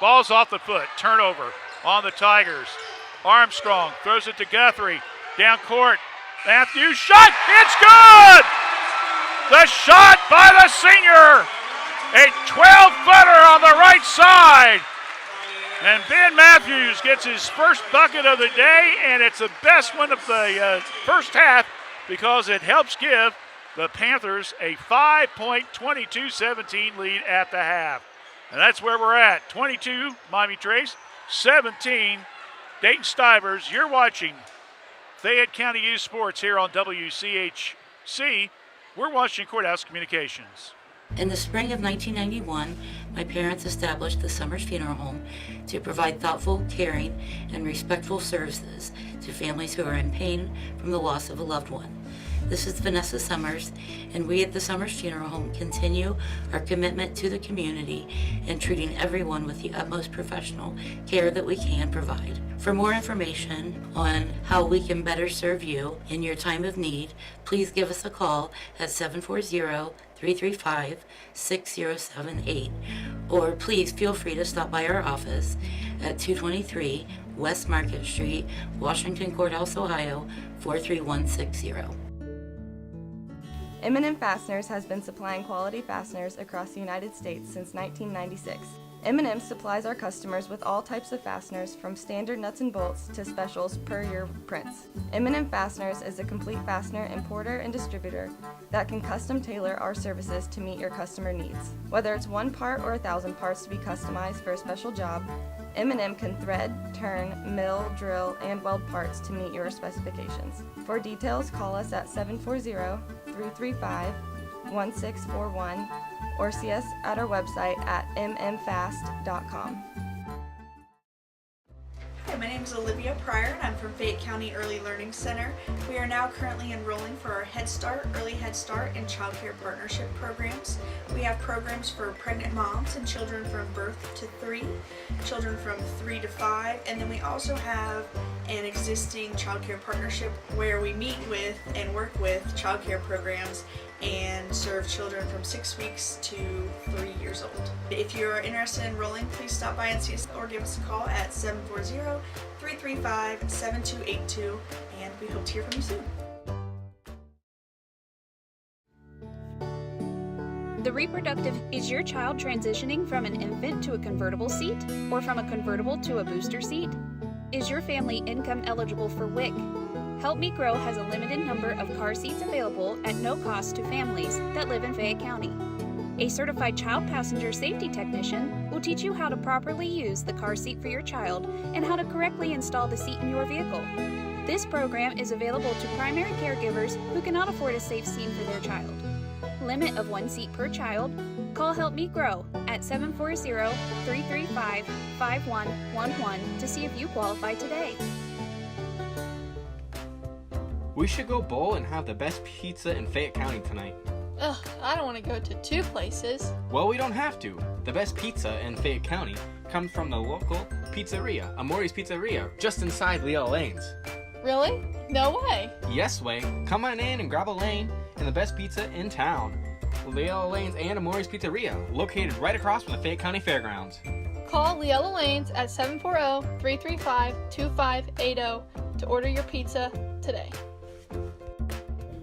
Ball's off the foot. Turnover on the Tigers. Armstrong throws it to Guthrie. Down court. Matthews shot. It's good! The shot by the senior. A 12-footer on the right side. And Ben Matthews gets his first bucket of the day, and it's the best one of the first half because it helps give the Panthers a 5-point 22-17 lead at the half. And that's where we're at. 22, Miami Trace, 17, Dayton Stivers. You're watching Fayette County Youth Sports here on WCHC. We're watching Courthouse Communications. In the spring of 1991, my parents established the Summers Funeral Home to provide thoughtful, caring, and respectful services to families who are in pain from the loss of a loved one. This is Vanessa Summers, and we at the Summers Funeral Home continue our commitment to the community and treating everyone with the utmost professional care that we can provide. For more information on how we can better serve you in your time of need, please give us a call at 740-335-6078, or please feel free to stop by our office at 223 West Market Street, Washington Courthouse, Ohio, 43160. M&M Fasteners has been supplying quality fasteners across the United States since 1996. M&M supplies our customers with all types of fasteners, from standard nuts and bolts to specials per your prints. M&M Fasteners is a complete fastener importer and distributor that can custom tailor our services to meet your customer needs. Whether it's one part or 1,000 parts to be customized for a special job, M&M can thread, turn, mill, drill, and weld parts to meet your specifications. For details, call us at 740-335-1641 or see us at our website at mmfast.com. Hi, my name is Olivia Pryor and I'm from Fayette County Early Learning Center. We are now currently enrolling for our Head Start, Early Head Start, and Child Care Partnership programs. We have programs for pregnant moms and children from birth to 3, children from 3 to 5, and then we also have an existing Child Care Partnership where we meet with and work with child care programs and serve children from 6 weeks to 3 years old. If you're interested in enrolling, please stop by and see us or give us a call at 740-335-7282, and we hope to hear from you soon. The reproductive. Is your child transitioning from an infant to a convertible seat, or from a convertible to a booster seat? Is your family income eligible for WIC? Help Me Grow has a limited number of car seats available at no cost to families that live in Fayette County. A certified child passenger safety technician will teach you how to properly use the car seat for your child and how to correctly install the seat in your vehicle. This program is available to primary caregivers who cannot afford a safe seat for their child. Limit of 1 seat per child. Call Help Me Grow at 740-335-5111 to see if you qualify today. We should go bowl and have the best pizza in Fayette County tonight. Ugh, I don't want to go to 2 places. Well, we don't have to. The best pizza in Fayette County comes from the local pizzeria, Amori's Pizzeria, just inside Leela Lanes. Really? No way. Yes way. Come on in and grab a lane and the best pizza in town. Leela Lanes and Amori's Pizzeria, located right across from the Fayette County Fairgrounds. Call Leela Lanes at 740-335-2580 to order your pizza today.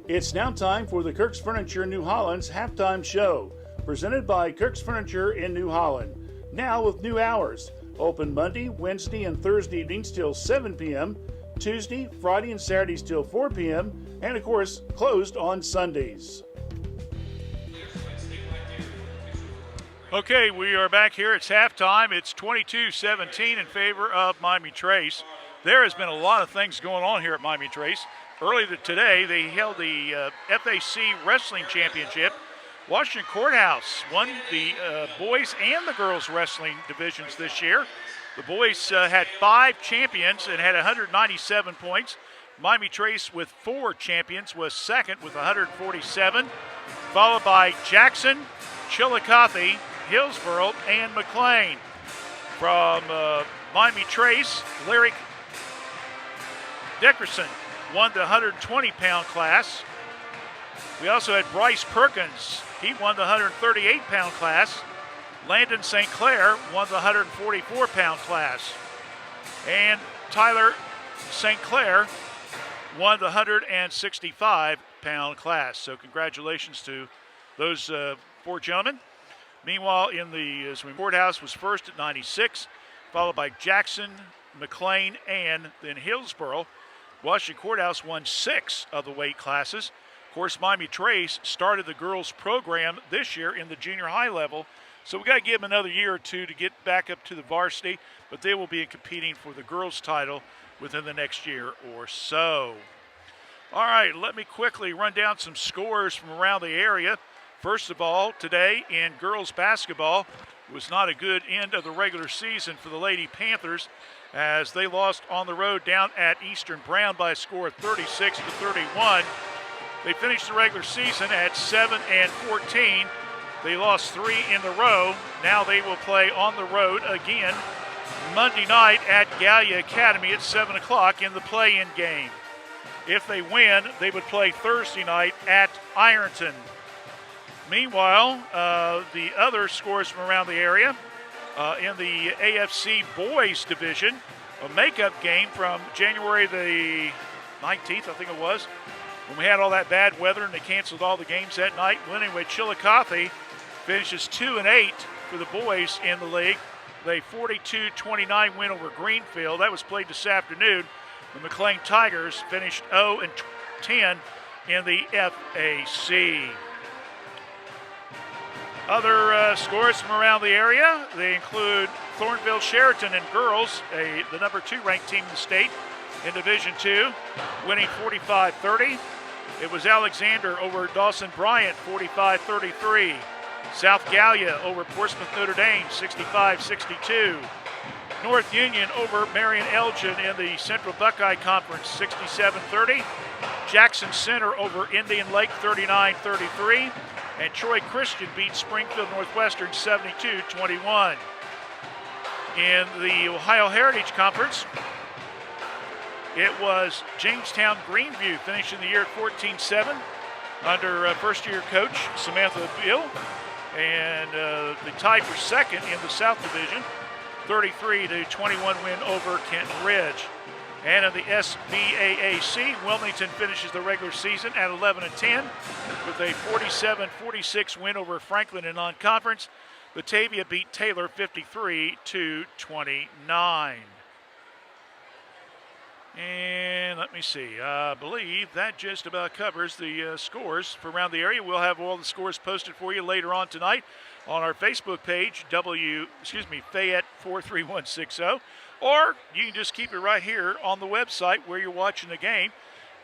It's now time for the Kirk's Furniture New Holland's halftime show, presented by Kirk's Furniture in New Holland. Now with new hours, open Monday, Wednesday, and Thursday evenings till 7 p.m., Tuesday, Friday, and Saturdays till 4 p.m., and of course, closed on Sundays. Okay, we are back here. It's halftime. It's 22-17 in favor of Miami Trace. There has been a lot of things going on here at Miami Trace. Earlier today, they held the FAC Wrestling Championship. Washington Courthouse won the boys and the girls wrestling divisions this year. The boys had 5 champions and had 197 points. Miami Trace with 4 champions was second with 147, followed by Jackson, Chillicothe, Hillsborough, and McLean. From Miami Trace, Lyric Dickerson won the 120-pound class. We also had Bryce Perkins. He won the 138-pound class. Landon St. Clair won the 144-pound class. And Tyler St. Clair won the 165-pound class. So congratulations to those 4 gentlemen. Meanwhile, in the courthouse was first at 96, followed by Jackson, McLean, and then Hillsborough. Washington Courthouse won 6 of the weight classes. Of course, Miami Trace started the girls program this year in the junior high level, so we got to give them another year or two to get back up to the varsity, but they will be competing for the girls title within the next year or so. All right, let me quickly run down some scores from around the area. First of all, today in girls basketball was not a good end of the regular season for the Lady Panthers as they lost on the road down at Eastern Brown by a score of 36-31. They finished the regular season at 7-14. They lost 3 in a row. Now they will play on the road again Monday night at Gallia Academy at 7 o'clock in the play-in game. If they win, they would play Thursday night at Ironton. Meanwhile, the other scores from around the area, in the AFC Boys Division, a makeup game from January the 19th, I think it was, when we had all that bad weather and they canceled all the games that night. Well, anyway, Chillicothe finishes 2-8 for the boys in the league. They 42-29 win over Greenfield. That was played this afternoon. The McLean Tigers finished 0-10 in the FAC. Other scores from around the area, they include Thornville Sheraton in girls, the number 2 ranked team in the state in Division II, winning 45-30. It was Alexander over Dawson Bryant, 45-33. South Gallia over Portsmouth Notre Dame, 65-62. North Union over Marion Elgin in the Central Buckeye Conference, 67-30. Jackson Center over Indian Lake, 39-33. And Troy Christian beat Springfield Northwestern 72-21. In the Ohio Heritage Conference, it was Jamestown Greenview finishing the year at 14-7 under first-year coach Samantha Bill. And they tied for second in the South Division, 33-21 win over Kenton Ridge. And in the SBAAC, Wilmington finishes the regular season at 11-10 with a 47-46 win over Franklin in non-conference. Batavia beat Taylor 53-29. And let me see. I believe that just about covers the scores for around the area. We'll have all the scores posted for you later on tonight on our Facebook page, Fayette 43160. Or you can just keep it right here on the website where you're watching the game.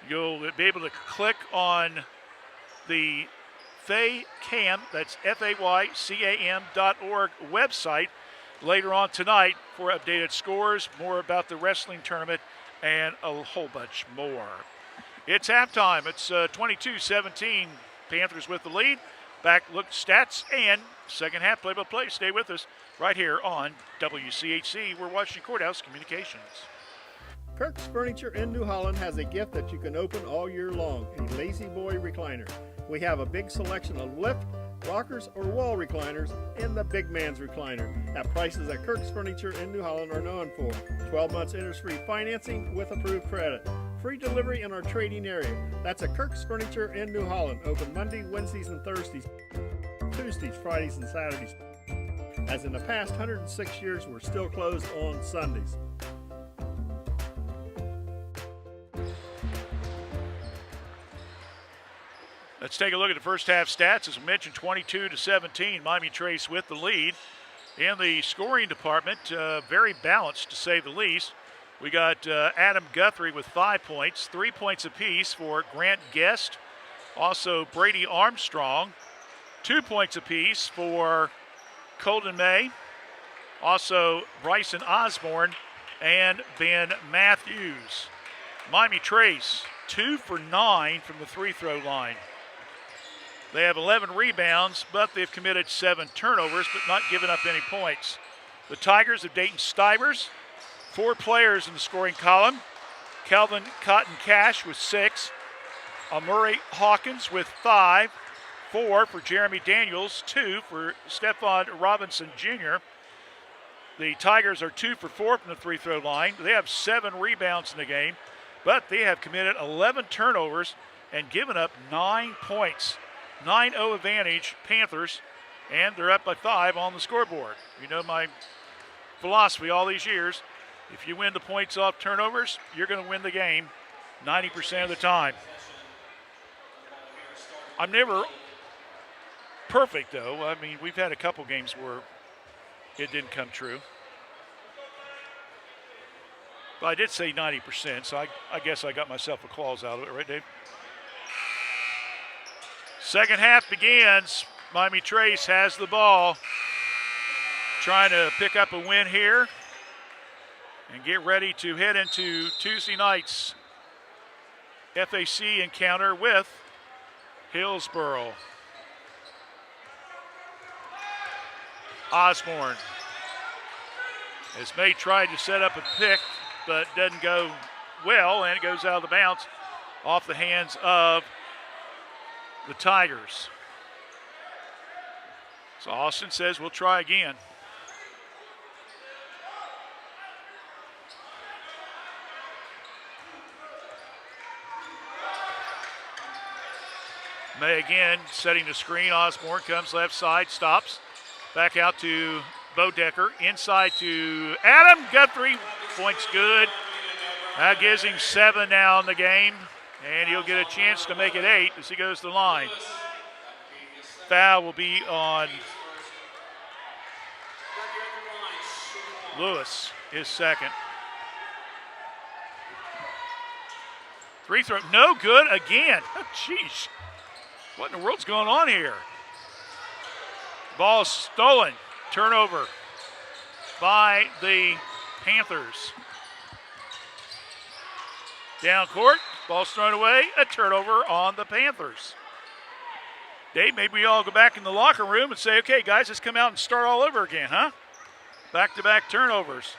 You'll be able to click on the FayCam, that's FAYCAM.org website later on tonight for updated scores, more about the wrestling tournament, and a whole bunch more. It's halftime. It's 22-17. Panthers with the lead. back look stats and second half play-by-play. Stay with us right here on WCHC. We're Washington Courthouse Communications. Kirk's Furniture in New Holland has a gift that you can open all year long, a Lazy Boy recliner. We have a big selection of lift, rockers, or wall recliners, and the big man's recliner at prices that Kirk's Furniture in New Holland are known for. 12 months interest-free financing with approved credit. Free delivery in our trading area. That's at Kirk's Furniture in New Holland. Open Monday, Wednesdays, and Thursdays. Tuesdays, Fridays, and Saturdays. As in the past 106 years, we're still closed on Sundays. Let's take a look at the first half stats. As I mentioned, 22-17, Miami Trace with the lead. In the scoring department, very balanced to say the least. We got Adam Guthrie with 5 points, 3 points apiece for Grant Guest. Also Brady Armstrong, 2 points apiece for Colden May. Also Bryson Osborne and Ben Matthews. Miami Trace, 2 for 9 from the free throw line. They have 11 rebounds, but they've committed 7 turnovers, but not given up any points. The Tigers of Dayton Stivers, 4 players in the scoring column. Calvin Cotton Cash with 6. Amuri Hawkins with 5. 4 for Jeremy Daniels. 2 for Stephon Robinson Jr. The Tigers are 2 for 4 from the free throw line. They have 7 rebounds in the game, but they have committed 11 turnovers and given up 9 points. 9-0 advantage, Panthers, and they're up by 5 on the scoreboard. You know my philosophy all these years. If you win the points off turnovers, you're going to win the game 90% of the time. I'm never perfect, though. I mean, we've had a couple games where it didn't come true. But I did say 90%, so I guess I got myself a clause out of it, right, Dave? Second half begins. Miami Trace has the ball. Trying to pick up a win here and get ready to head into Tuesday night's FAC encounter with Hillsboro. Osborne. As May tried to set up a pick, but doesn't go well, and it goes out of the bounds off the hands of the Tigers. So Austin says we'll try again. May again setting the screen. Osborne comes left side, stops. Back out to Bodecker. Inside to Adam Guthrie. Point's good. That gives him 7 now in the game. And he'll get a chance to make it 8 as he goes to the line. Foul will be on Lewis, his second. Free throw, no good again. Jeez, what in the world's going on here? Ball stolen, turnover by the Panthers. Down court, ball's thrown away, a turnover on the Panthers. Dave, maybe we all go back in the locker room and say, okay, guys, let's come out and start all over again, huh? Back-to-back turnovers.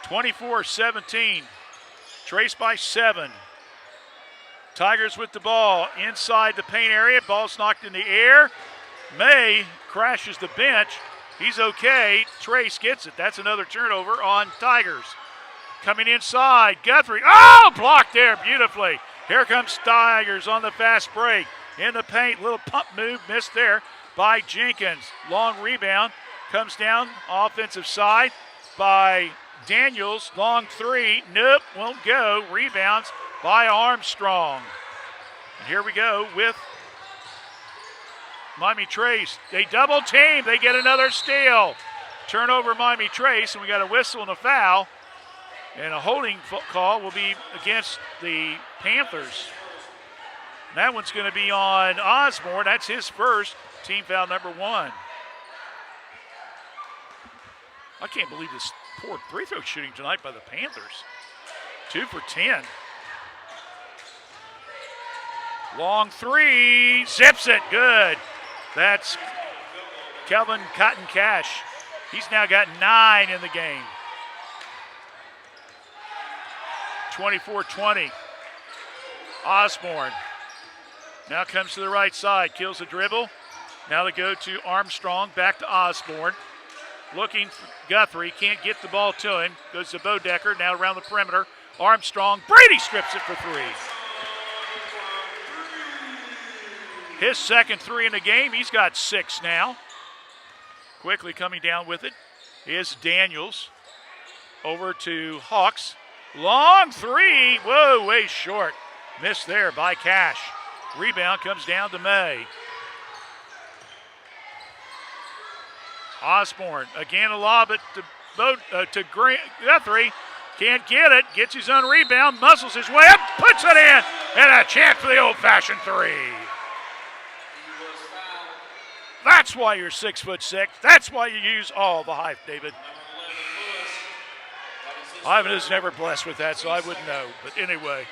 24-17. Trace by 7. Tigers with the ball inside the paint area. Ball's knocked in the air. May crashes the bench. He's okay. Trace gets it. That's another turnover on Tigers. Coming inside, Guthrie. Oh, blocked there beautifully. Here comes Tigers on the fast break. In the paint, little pump move missed there by Jenkins. Long rebound, comes down offensive side by Daniels. Long 3, nope, won't go. Rebounds by Armstrong. And here we go with Miami Trace. They double team, they get another steal. Turnover Miami Trace, and we got a whistle and a foul. And a holding call will be against the Panthers. That one's going to be on Osborne. That's his first, team foul number 1. I can't believe this poor free throw shooting tonight by the Panthers. 2 for 10. Long 3, zips it, good. That's Kelvin Cotton Cash. He's now got 9 in the game. 24-20. Osborne now comes to the right side, kills the dribble. Now they go to Armstrong, back to Osborne. Looking for Guthrie, can't get the ball to him. Goes to Bodecker, now around the perimeter. Armstrong, Brady strips it for 3. His second 3 in the game, he's got 6 now. Quickly coming down with it is Daniels. Over to Hawks. Long 3, whoa, way short. Missed there by Cash. Rebound comes down to May. Osborne, again a lob it to Guthrie. Can't get it, gets his own rebound, muscles his way up, puts it in, and a chance for the old-fashioned 3. That's why you're 6'6". That's why you use all the hype, David. Ivan is never blessed with that, so I wouldn't know. But anyway,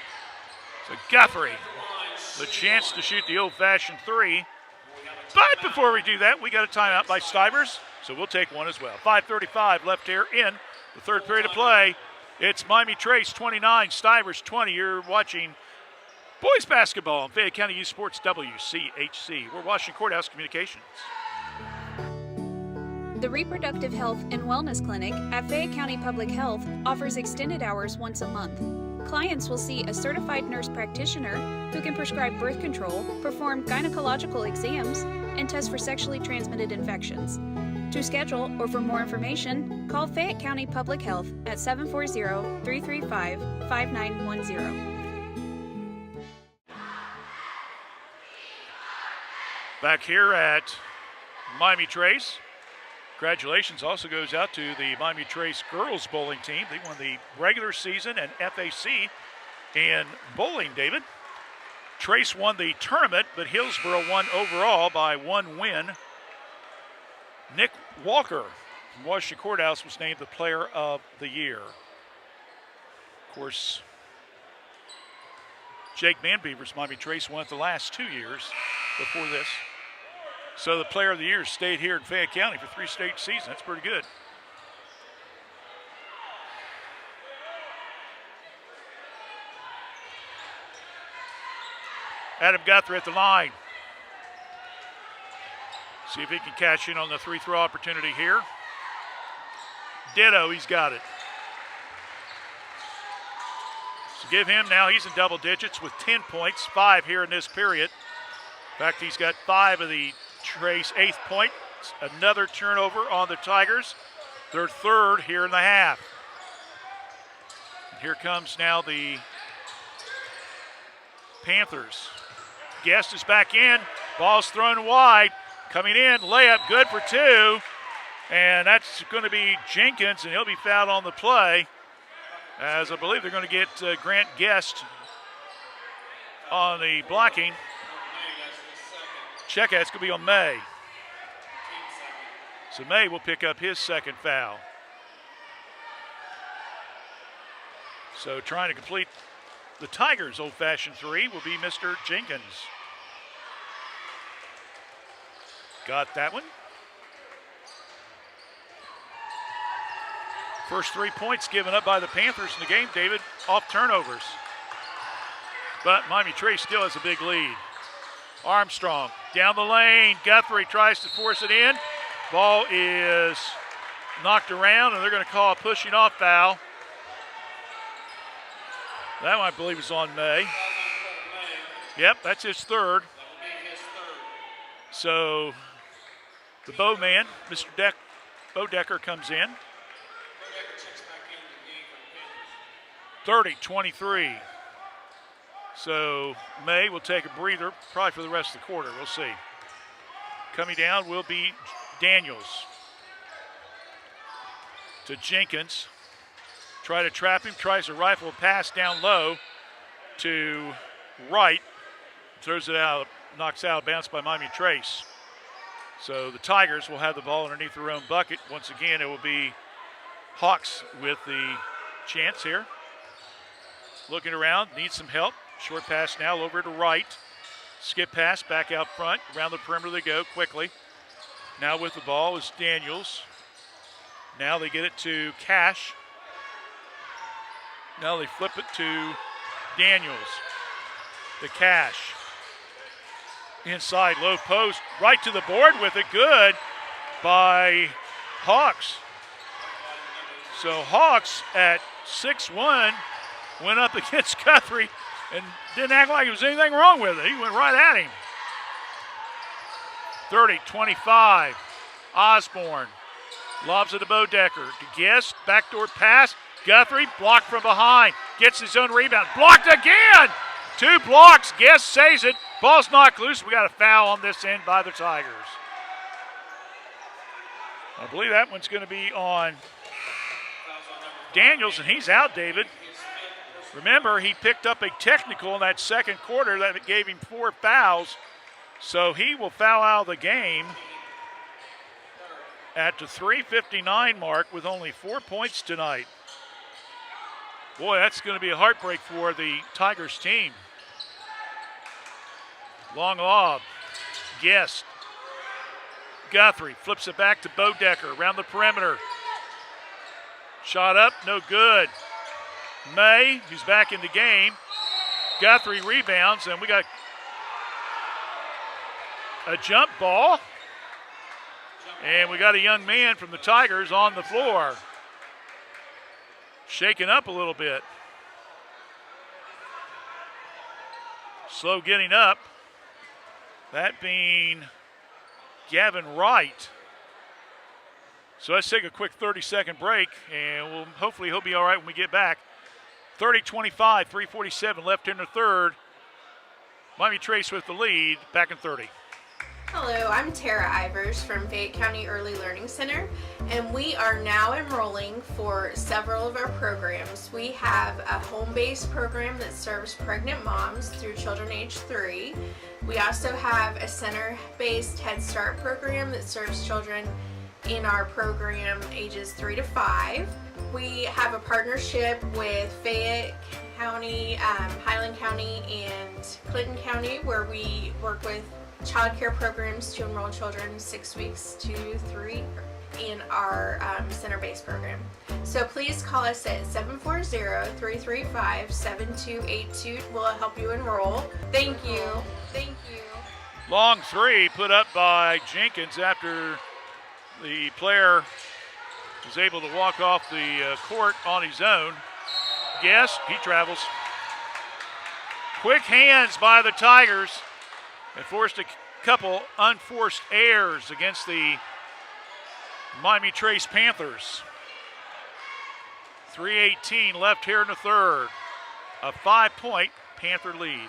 so Guthrie, the chance to shoot the old-fashioned 3. But before we do that, we got a timeout by Stivers, so we'll take one as well. 5:35 left here in the third period of play. It's Miami Trace 29, Stivers 20. You're watching boys basketball on Fayette County Youth Sports WCHC. We're Washington Courthouse Communications. The Reproductive Health and Wellness Clinic at Fayette County Public Health offers extended hours once a month. Clients will see a certified nurse practitioner who can prescribe birth control, perform gynecological exams, and test for sexually transmitted infections. To schedule or for more information, call Fayette County Public Health at 740-335-5910. Back here at Miami Trace, congratulations also goes out to the Miami Trace girls bowling team. They won the regular season and FAC in bowling, David. Trace won the tournament, but Hillsborough won overall by 1 win. Nick Walker from Washington Courthouse was named the Player of the Year. Of course, Jake Manbeaver's Miami Trace won it the last 2 years before this. So the Player of the Year stayed here in Fayette County for 3 straight seasons. That's pretty good. Adam Guthrie at the line. See if he can cash in on the 3-throw opportunity here. Ditto, he's got it. So give him now, he's in double digits with 10 points, 5 here in this period. In fact, he's got 5 of the Trace 8th point. Another turnover on the Tigers. Their 3rd here in the half. And here comes now the Panthers. Guest is back in. Ball's thrown wide. Coming in, layup good for 2. And that's going to be Jenkins, and he'll be fouled on the play. As I believe they're going to get Grant Guest on the blocking. Check out, it's going to be on May. So May will pick up his second foul. So trying to complete the Tigers' old-fashioned 3 will be Mr. Jenkins. Got that one. First 3 points given up by the Panthers in the game, David, off turnovers. But Miami Trace still has a big lead. Armstrong down the lane. Guthrie tries to force it in. Ball is knocked around, and they're going to call a pushing off foul. That one, I believe, is on May. Yep, that's his 3rd. So the bowman, Mr. Bodecker, comes in. 30-23. So May will take a breather, probably for the rest of the quarter. We'll see. Coming down will be Daniels. To Jenkins. Try to trap him, tries a rifle pass down low to Wright. Throws it out, knocks out, bounced by Miami Trace. So the Tigers will have the ball underneath their own bucket. Once again, it will be Hawks with the chance here. Looking around, needs some help. Short pass now over to Wright. Skip pass back out front. Around the perimeter they go quickly. Now with the ball is Daniels. Now they get it to Cash. Now they flip it to Daniels. The Cash. Inside low post. Right to the board with it. Good by Hawks. So Hawks at 6'1" went up against Guthrie and didn't act like there was anything wrong with it. He went right at him. 30-25. Osborne lobs it to Bodecker. To Guest, backdoor pass. Guthrie blocked from behind. Gets his own rebound. Blocked again! 2 blocks. Guest saves it. Ball's knocked loose. We got a foul on this end by the Tigers. I believe that one's going to be on Daniels, and he's out, David. Remember, he picked up a technical in that second quarter that gave him 4 fouls. So he will foul out of the game at the 3:59 mark with only 4 points tonight. Boy, that's going to be a heartbreak for the Tigers team. Long lob. Guest. Guthrie flips it back to Bodecker around the perimeter. Shot up, no good. May, who's back in the game. Guthrie rebounds, and we got a jump ball. And we got a young man from the Tigers on the floor. Shaken up a little bit. Slow getting up. That being Gavin Wright. So let's take a quick 30-second break, and hopefully he'll be all right when we get back. 30-25, 3:47 left in the third. Miami Trace with the lead, back in 30. Hello, I'm Tara Ivers from Fayette County Early Learning Center, and we are now enrolling for several of our programs. We have a home-based program that serves pregnant moms through children age 3. We also have a center-based Head Start program that serves children in our program ages 3 to 5. We have a partnership with Fayette County, Highland County, and Clinton County, where we work with child care programs to enroll children 6 weeks to 3 in our center-based program. So please call us at 740-335-7282. We'll help you enroll. Thank you. Thank you. Long three put up by Jenkins after the player was able to walk off the court on his own. Guest, he travels. Quick hands by the Tigers. It forced a couple unforced errors against the Miami Trace Panthers. 3:18 left here in the third. A 5-point Panther lead.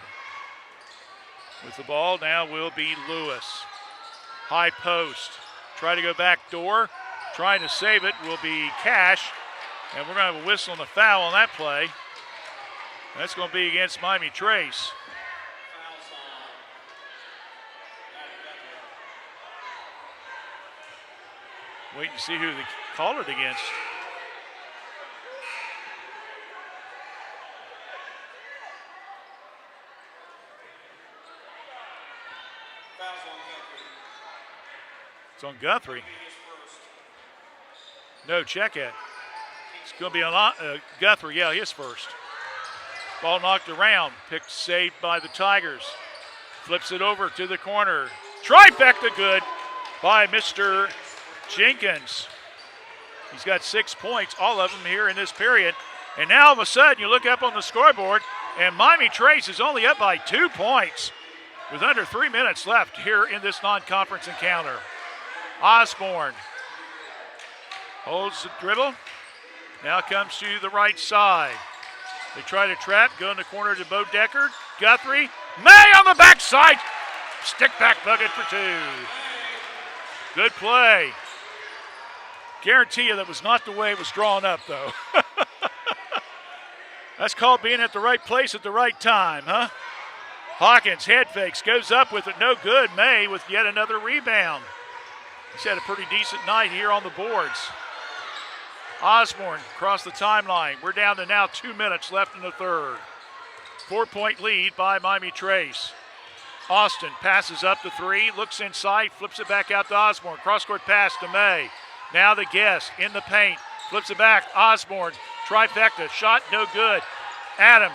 With the ball now will be Lewis. High post. Try to go back door. Trying to save it will be Cash. And we're going to have a whistle and a foul on that play. That's going to be against Miami Trace. Waiting to see who they called it against. It's on Guthrie. No, check it. It's going to be on Guthrie. Yeah, his first. Ball knocked around. Picked, saved by the Tigers. Flips it over to the corner. Trifecta good by Mr. Jenkins. He's got 6 points, all of them here in this period. And now all of a sudden you look up on the scoreboard and Miami Trace is only up by 2 points with under 3 minutes left here in this non-conference encounter. Osborne holds the dribble. Now comes to the right side. They try to trap, go in the corner to Bodecker. Guthrie, May on the backside. Stick back bucket for 2. Good play. Guarantee you that was not the way it was drawn up, though. That's called being at the right place at the right time, huh? Hawkins head fakes, goes up with it, no good. May with yet another rebound. He's had a pretty decent night here on the boards. Osborne across the timeline. We're down to now 2 minutes left in the third. 4-point lead by Miami Trace. Austin passes up to 3, looks inside, flips it back out to Osborne. Cross-court pass to May. Now the Guest in the paint, flips it back. Osborne, trifecta, shot no good. Adam,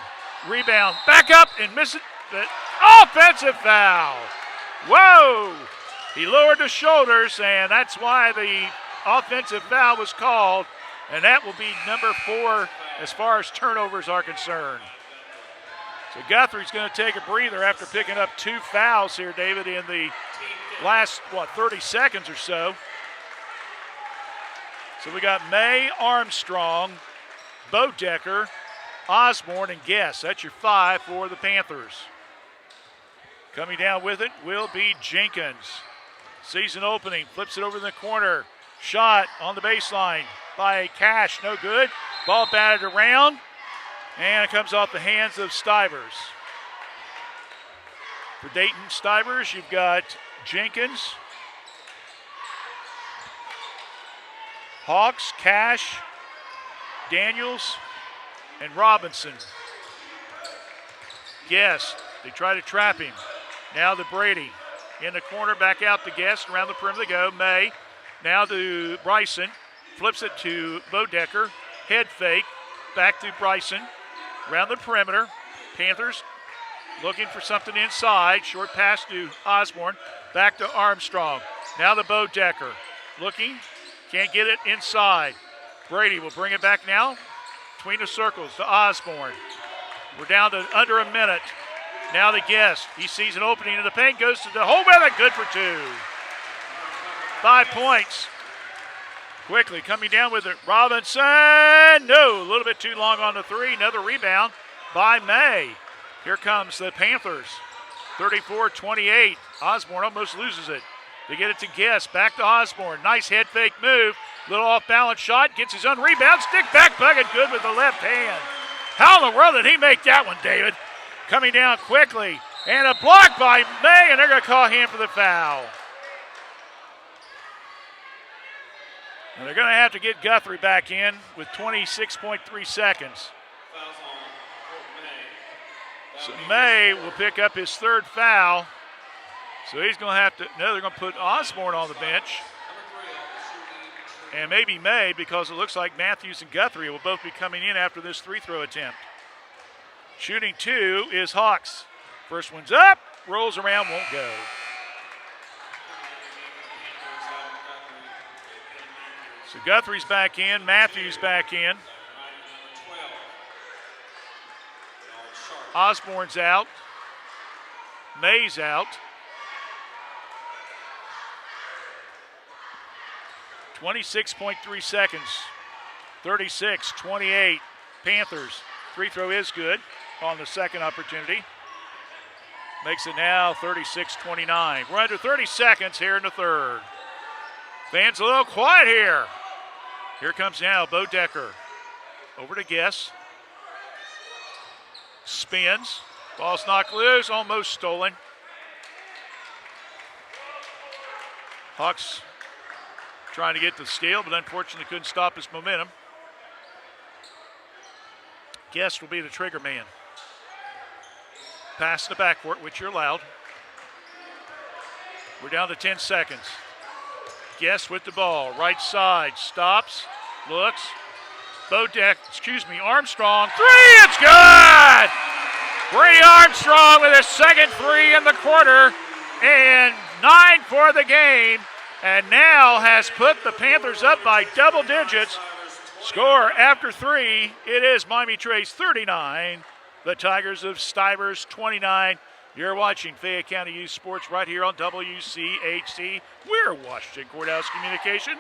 rebound, back up and misses it. Offensive foul. Whoa! He lowered the shoulders, and that's why the offensive foul was called, and that will be number 4 as far as turnovers are concerned. So Guthrie's going to take a breather after picking up 2 fouls here, David, in the last, 30 seconds or so. So we got May, Armstrong, Bodecker, Osborne, and Guest. That's your 5 for the Panthers. Coming down with it will be Jenkins. Season opening, flips it over in the corner. Shot on the baseline by Cash, no good. Ball batted around, and it comes off the hands of Stivers. For Dayton Stivers, you've got Jenkins, Hawks, Cash, Daniels, and Robinson. Guest, they try to trap him. Now to Brady. In the corner, back out to Guest. Around the perimeter they go. May. Now to Bryson. Flips it to Bodecker. Head fake. Back to Bryson. Around the perimeter. Panthers looking for something inside. Short pass to Osborne. Back to Armstrong. Now to Bodecker. Looking. Can't get it inside. Brady will bring it back now. Between the circles to Osborne. We're down to under a minute. Now the Guest. He sees an opening in the paint. Goes to the hole with it. Good for 2. 5 points. Quickly coming down with it. Robinson. No. A little bit too long on the 3. Another rebound by May. Here comes the Panthers. 34-28. Osborne almost loses it. They get it to Guest. Back to Osborne. Nice head fake move. Little off balance shot. Gets his own rebound. Stick back bucket. Good with the left hand. How in the world did he make that one, David? Coming down quickly. And a block by May, and they're going to call him for the foul. And they're going to have to get Guthrie back in with 26.3 seconds. So May will pick up his 3rd foul. So he's going to have to, no, they're going to put Osborne on the bench. And maybe May, because it looks like Matthews and Guthrie will both be coming in after this 3-throw attempt. Shooting 2 is Hawks. First one's up, rolls around, won't go. So Guthrie's back in, Matthews back in. Osborne's out. May's out. 26.3 seconds. 36-28. Panthers. 3-throw is good on the second opportunity. Makes it now 36-29. We're under 30 seconds here in the 3rd. Fans a little quiet here. Here comes now Bodecker. Over to Guest. Spins. Ball's knocked loose, almost stolen. Hawks trying to get the steal, but unfortunately couldn't stop his momentum. Guest will be the trigger man. Pass to the backcourt, which you're allowed. We're down to 10 seconds. Guest with the ball, right side, stops, looks. Armstrong, 3, it's good! Brady Armstrong with his second 3 in the quarter, and 9 for the game, and now has put the Panthers up by double digits. Score after 3, it is Miami Trace 39, the Tigers of Stivers 29. You're watching Fayette County Youth Sports right here on WCHC. We're Washington Courthouse Communications.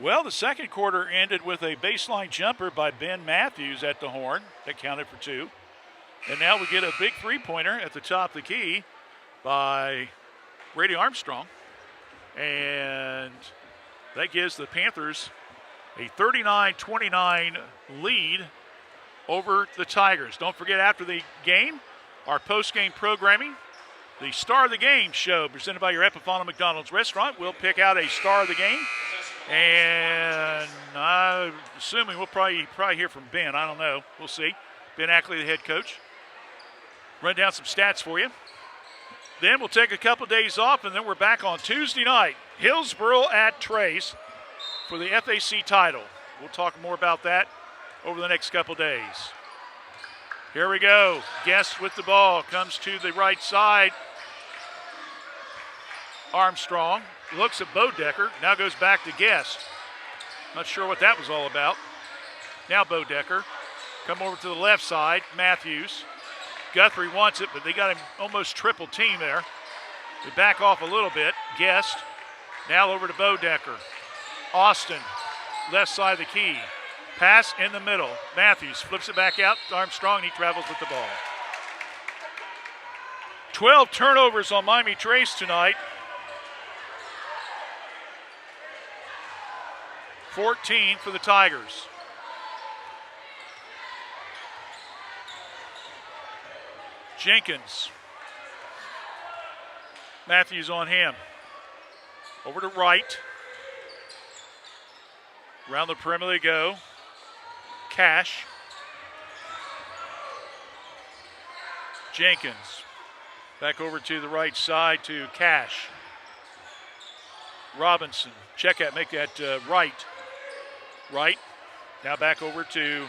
Well, the second quarter ended with a baseline jumper by Ben Matthews at the horn that counted for 2. And now we get a big three-pointer at the top of the key by Brady Armstrong. And that gives the Panthers a 39-29 lead over the Tigers. Don't forget, after the game, our post-game programming, the Star of the Game show presented by your Epifano McDonald's restaurant. We'll pick out a Star of the Game. And I'm assuming we'll probably hear from Ben. I don't know. We'll see. Ben Ackley, the head coach. Run down some stats for you. Then we'll take a couple days off, and then we're back on Tuesday night. Hillsboro at Trace for the FAC title. We'll talk more about that over the next couple days. Here we go. Guest with the ball. Comes to the right side. Armstrong looks at Bodecker. Now goes back to Guest. Not sure what that was all about. Now Bodecker. Come over to the left side. Matthews. Guthrie wants it, but they got him almost triple team there. They back off a little bit. Guest. Now over to Bodecker. Austin. Left side of the key. Pass in the middle. Matthews flips it back out to Armstrong, and he travels with the ball. 12 turnovers on Miami Trace tonight. 14 for the Tigers. Jenkins. Matthews on him. Over to right. Around the perimeter they go. Cash. Jenkins. Back over to the right side to Cash. Robinson. Check out, make that right. Right. Now back over to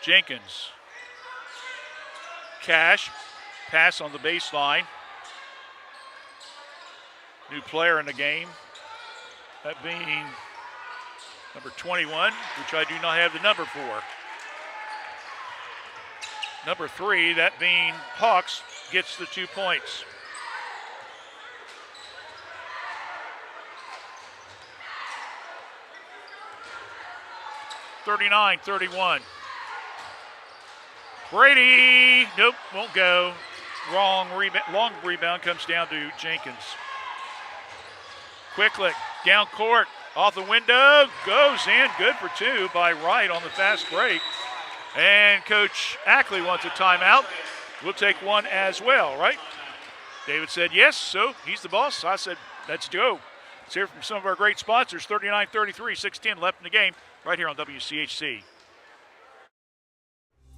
Jenkins. Cash. Pass on the baseline. New player in the game. That being number 21, which I do not have the number for. Number 3, that being Hawks, gets the 2 points. (39-31). Brady, nope, won't go. Wrong rebound. Long rebound comes down to Jenkins. Quickly down court, off the window, goes in. Good for 2 by Wright on the fast break. And Coach Ackley wants a timeout. We'll take one as well, right? David said yes, so he's the boss. I said, let's go. Let's hear from some of our great sponsors. 39-33, 6:10 left in the game, right here on WCHC.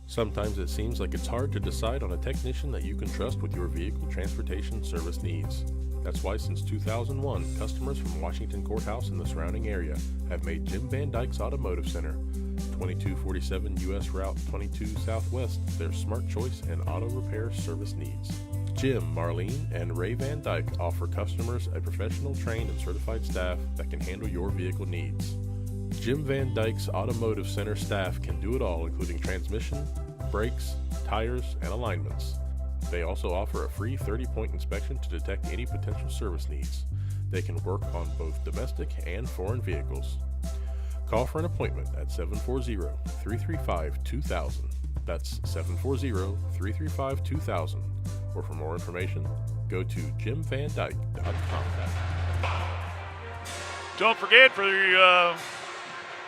Sometimes it seems like it's hard to decide on a technician that you can trust with your vehicle transportation service needs. That's why since 2001, customers from Washington Courthouse and the surrounding area have made Jim Van Dyke's Automotive Center, 2247 U.S. Route 22 Southwest, their smart choice and auto repair service needs. Jim, Marlene, and Ray Van Dyke offer customers a professional, trained, and certified staff that can handle your vehicle needs. Jim Van Dyke's Automotive Center staff can do it all, including transmission, brakes, tires, and alignments. They also offer a free 30-point inspection to detect any potential service needs. They can work on both domestic and foreign vehicles. Call for an appointment at 740-335-2000. That's 740-335-2000. Or for more information, go to jimvandyke.com. Don't forget, for the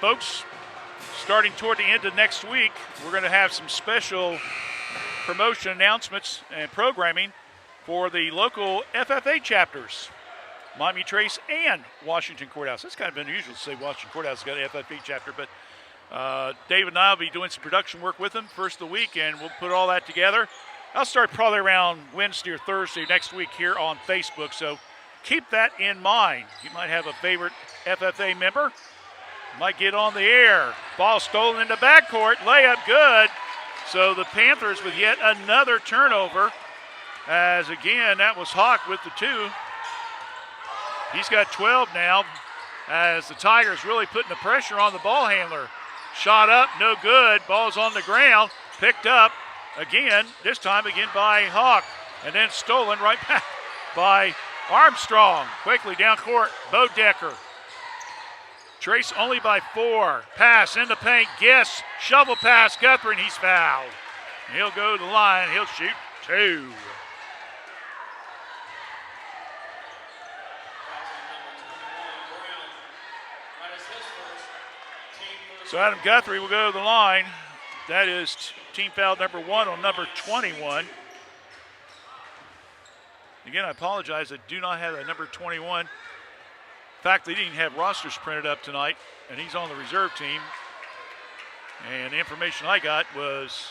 folks starting toward the end of next week, we're going to have some special promotion announcements and programming for the local FFA chapters, Miami Trace and Washington Courthouse. It's kind of unusual to say Washington Courthouse has got an FFA chapter, but David and I will be doing some production work with them first of the week, and we'll put all that together. I'll start probably around Wednesday or Thursday next week here on Facebook, so keep that in mind. You might have a favorite FFA member. Might get on the air. Ball stolen in the backcourt. Layup good. So the Panthers with yet another turnover. As again, that was Hawk with the 2. He's got 12 now. As the Tigers really putting the pressure on the ball handler. Shot up, no good. Ball's on the ground. Picked up again, this time again by Hawk. And then stolen right back by Armstrong. Quickly down court, Bodecker. Trace only by 4. Pass in the paint. Guess. Shovel pass. Guthrie, and he's fouled. He'll go to the line. He'll shoot 2. So Adam Guthrie will go to the line. That is team foul number 1 on number 21. Again, I apologize. I do not have a number 21. In fact, they didn't have rosters printed up tonight, and he's on the reserve team. And the information I got was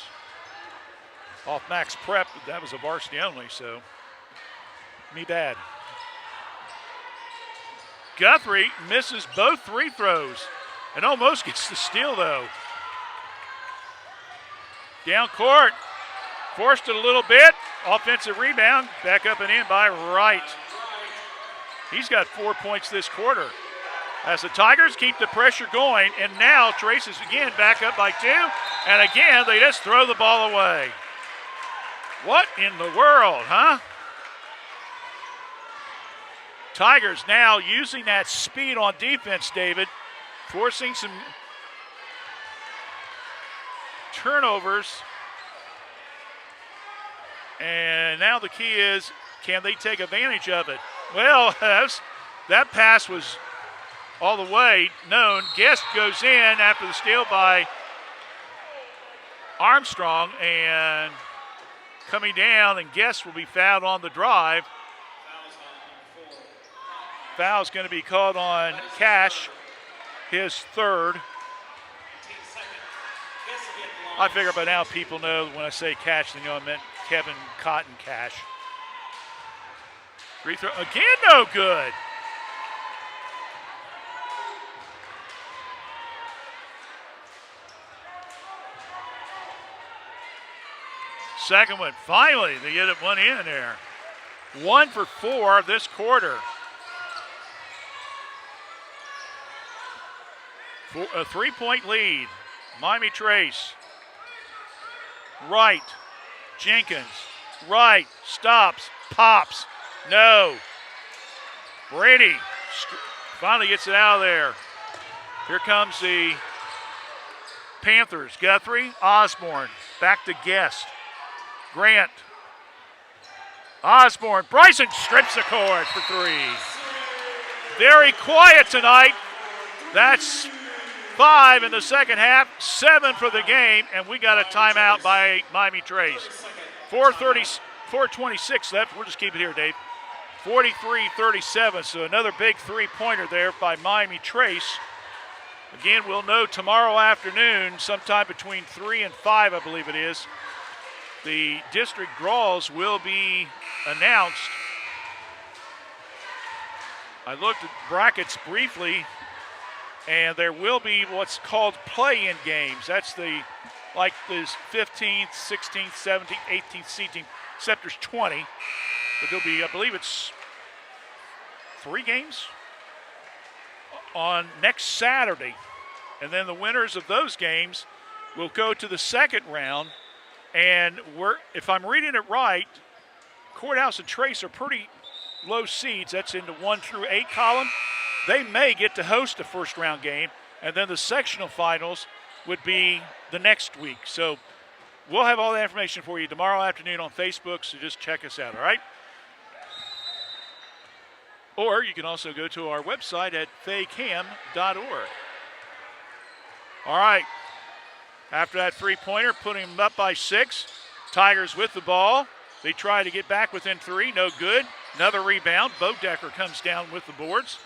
off Max Prep. That was a varsity only, so me bad. Guthrie misses both free throws and almost gets the steal, though. Down court, forced it a little bit. Offensive rebound, back up and in by Wright. He's got 4 points this quarter. As the Tigers keep the pressure going, and now Traces again back up by 2, and again they just throw the ball away. What in the world, huh? Tigers now using that speed on defense, David, forcing some turnovers. And now the key is, can they take advantage of it? Well, that pass was all the way known. Guest goes in after the steal by Armstrong, and coming down, and Guest will be fouled on the drive. Foul's going to be called on Cash, his 3rd. I figure by now people know when I say Cash, they know I meant Kevin Cotton Cash. Free throw, again, no good. Second one, finally, they get one in there. 1 for 4 this quarter. A 3-point lead. Miami Trace. Wright. Jenkins. Wright. Stops. Pops. No. Brady finally gets it out of there. Here comes the Panthers. Guthrie. Osborne. Back to Guest. Grant. Osborne. Bryson strips the cord for 3. Very quiet tonight. That's 5 in the second half, 7 for the game, and we got a timeout by Miami Trace. 4:26 left. We'll just keep it here, Dave. 43-37, so another big 3-pointer there by Miami Trace. Again, we'll know tomorrow afternoon, sometime between 3 and 5, I believe it is. The district draws will be announced. I looked at brackets briefly, and there will be what's called play-in games. That's the 15th, 16th, 17th, 18th seed team, except there's 20. But there'll be, I believe it's 3 games on next Saturday. And then the winners of those games will go to the second round. And if I'm reading it right, Courthouse and Trace are pretty low seeds. That's in the 1 through 8 column. They may get to host a first-round game, and then the sectional finals would be the next week. So we'll have all that information for you tomorrow afternoon on Facebook, so just check us out, all right? Or you can also go to our website at faycam.org. All right. After that 3-pointer, putting them up by 6. Tigers with the ball. They try to get back within 3. No good. Another rebound. Bodecker comes down with the boards.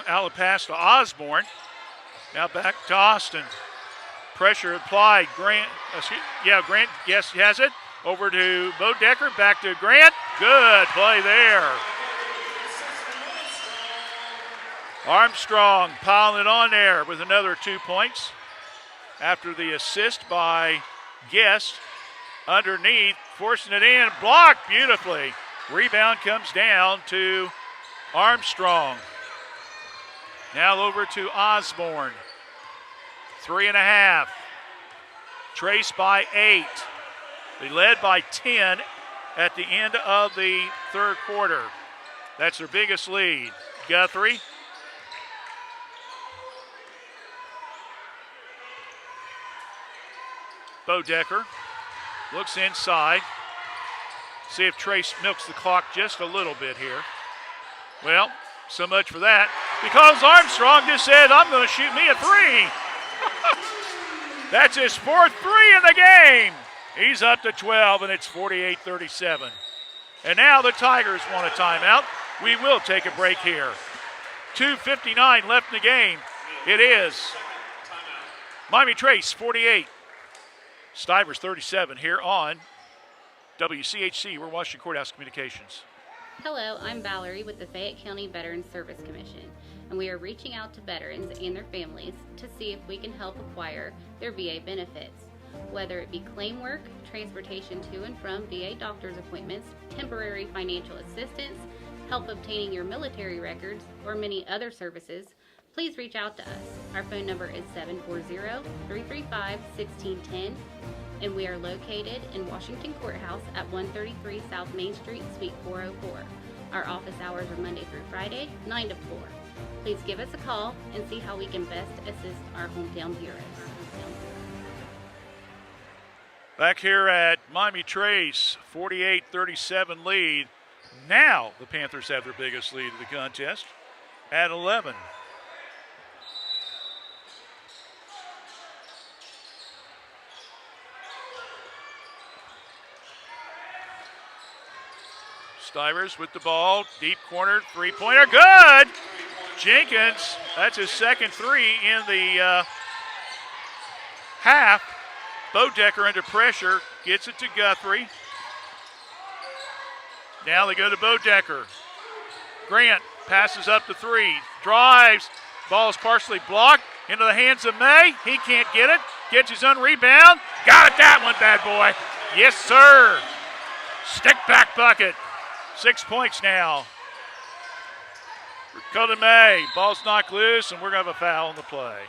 Out of pass to Osborne. Now back to Austin. Pressure applied. Grant, yes, he has it. Over to Bodecker. Back to Grant. Good play there. Armstrong piling it on there with another 2 points. After the assist by Guest. Underneath, forcing it in. Blocked beautifully. Rebound comes down to Armstrong. Now over to Osborne. 3.5. Trace by 8. They led by 10 at the end of the third quarter. That's their biggest lead. Guthrie. Bodecker looks inside. See if Trace milks the clock just a little bit here. Well, so much for that. Because Armstrong just said, I'm going to shoot me a three. That's his fourth three in the game. He's up to 12, and it's 48-37. And now the Tigers want a timeout. We will take a break here. 2:59 left in the game. It is Miami Trace 48, Stivers 37 here on WCHC. We're Washington Courthouse Communications. Hello, I'm Valerie with the Fayette County Veterans Service Commission, and we are reaching out to veterans and their families to see if we can help acquire their VA benefits. Whether it be claim work, transportation to and from VA doctor's appointments, temporary financial assistance, help obtaining your military records, or many other services, please reach out to us. Our phone number is 740-335-1610, and we are located in Washington Courthouse at 133 South Main Street, Suite 404. Our office hours are Monday through Friday, 9 to 4. Please give us a call and see how we can best assist our hometown heroes. Back here at Miami Trace, 48-37 lead. Now the Panthers have their biggest lead of the contest at 11. Stivers with the ball, deep corner, three-pointer, good! Jenkins, that's his second three in the half. Bodecker under pressure, gets it to Guthrie. Now they go to Bodecker. Grant passes up to three, drives, ball is partially blocked, into the hands of May. He can't get it, gets his own rebound. Got it, that one, bad boy. Yes, sir. Stick back bucket. 6 points now. Dakota May, ball's knocked loose, and we're going to have a foul on the play.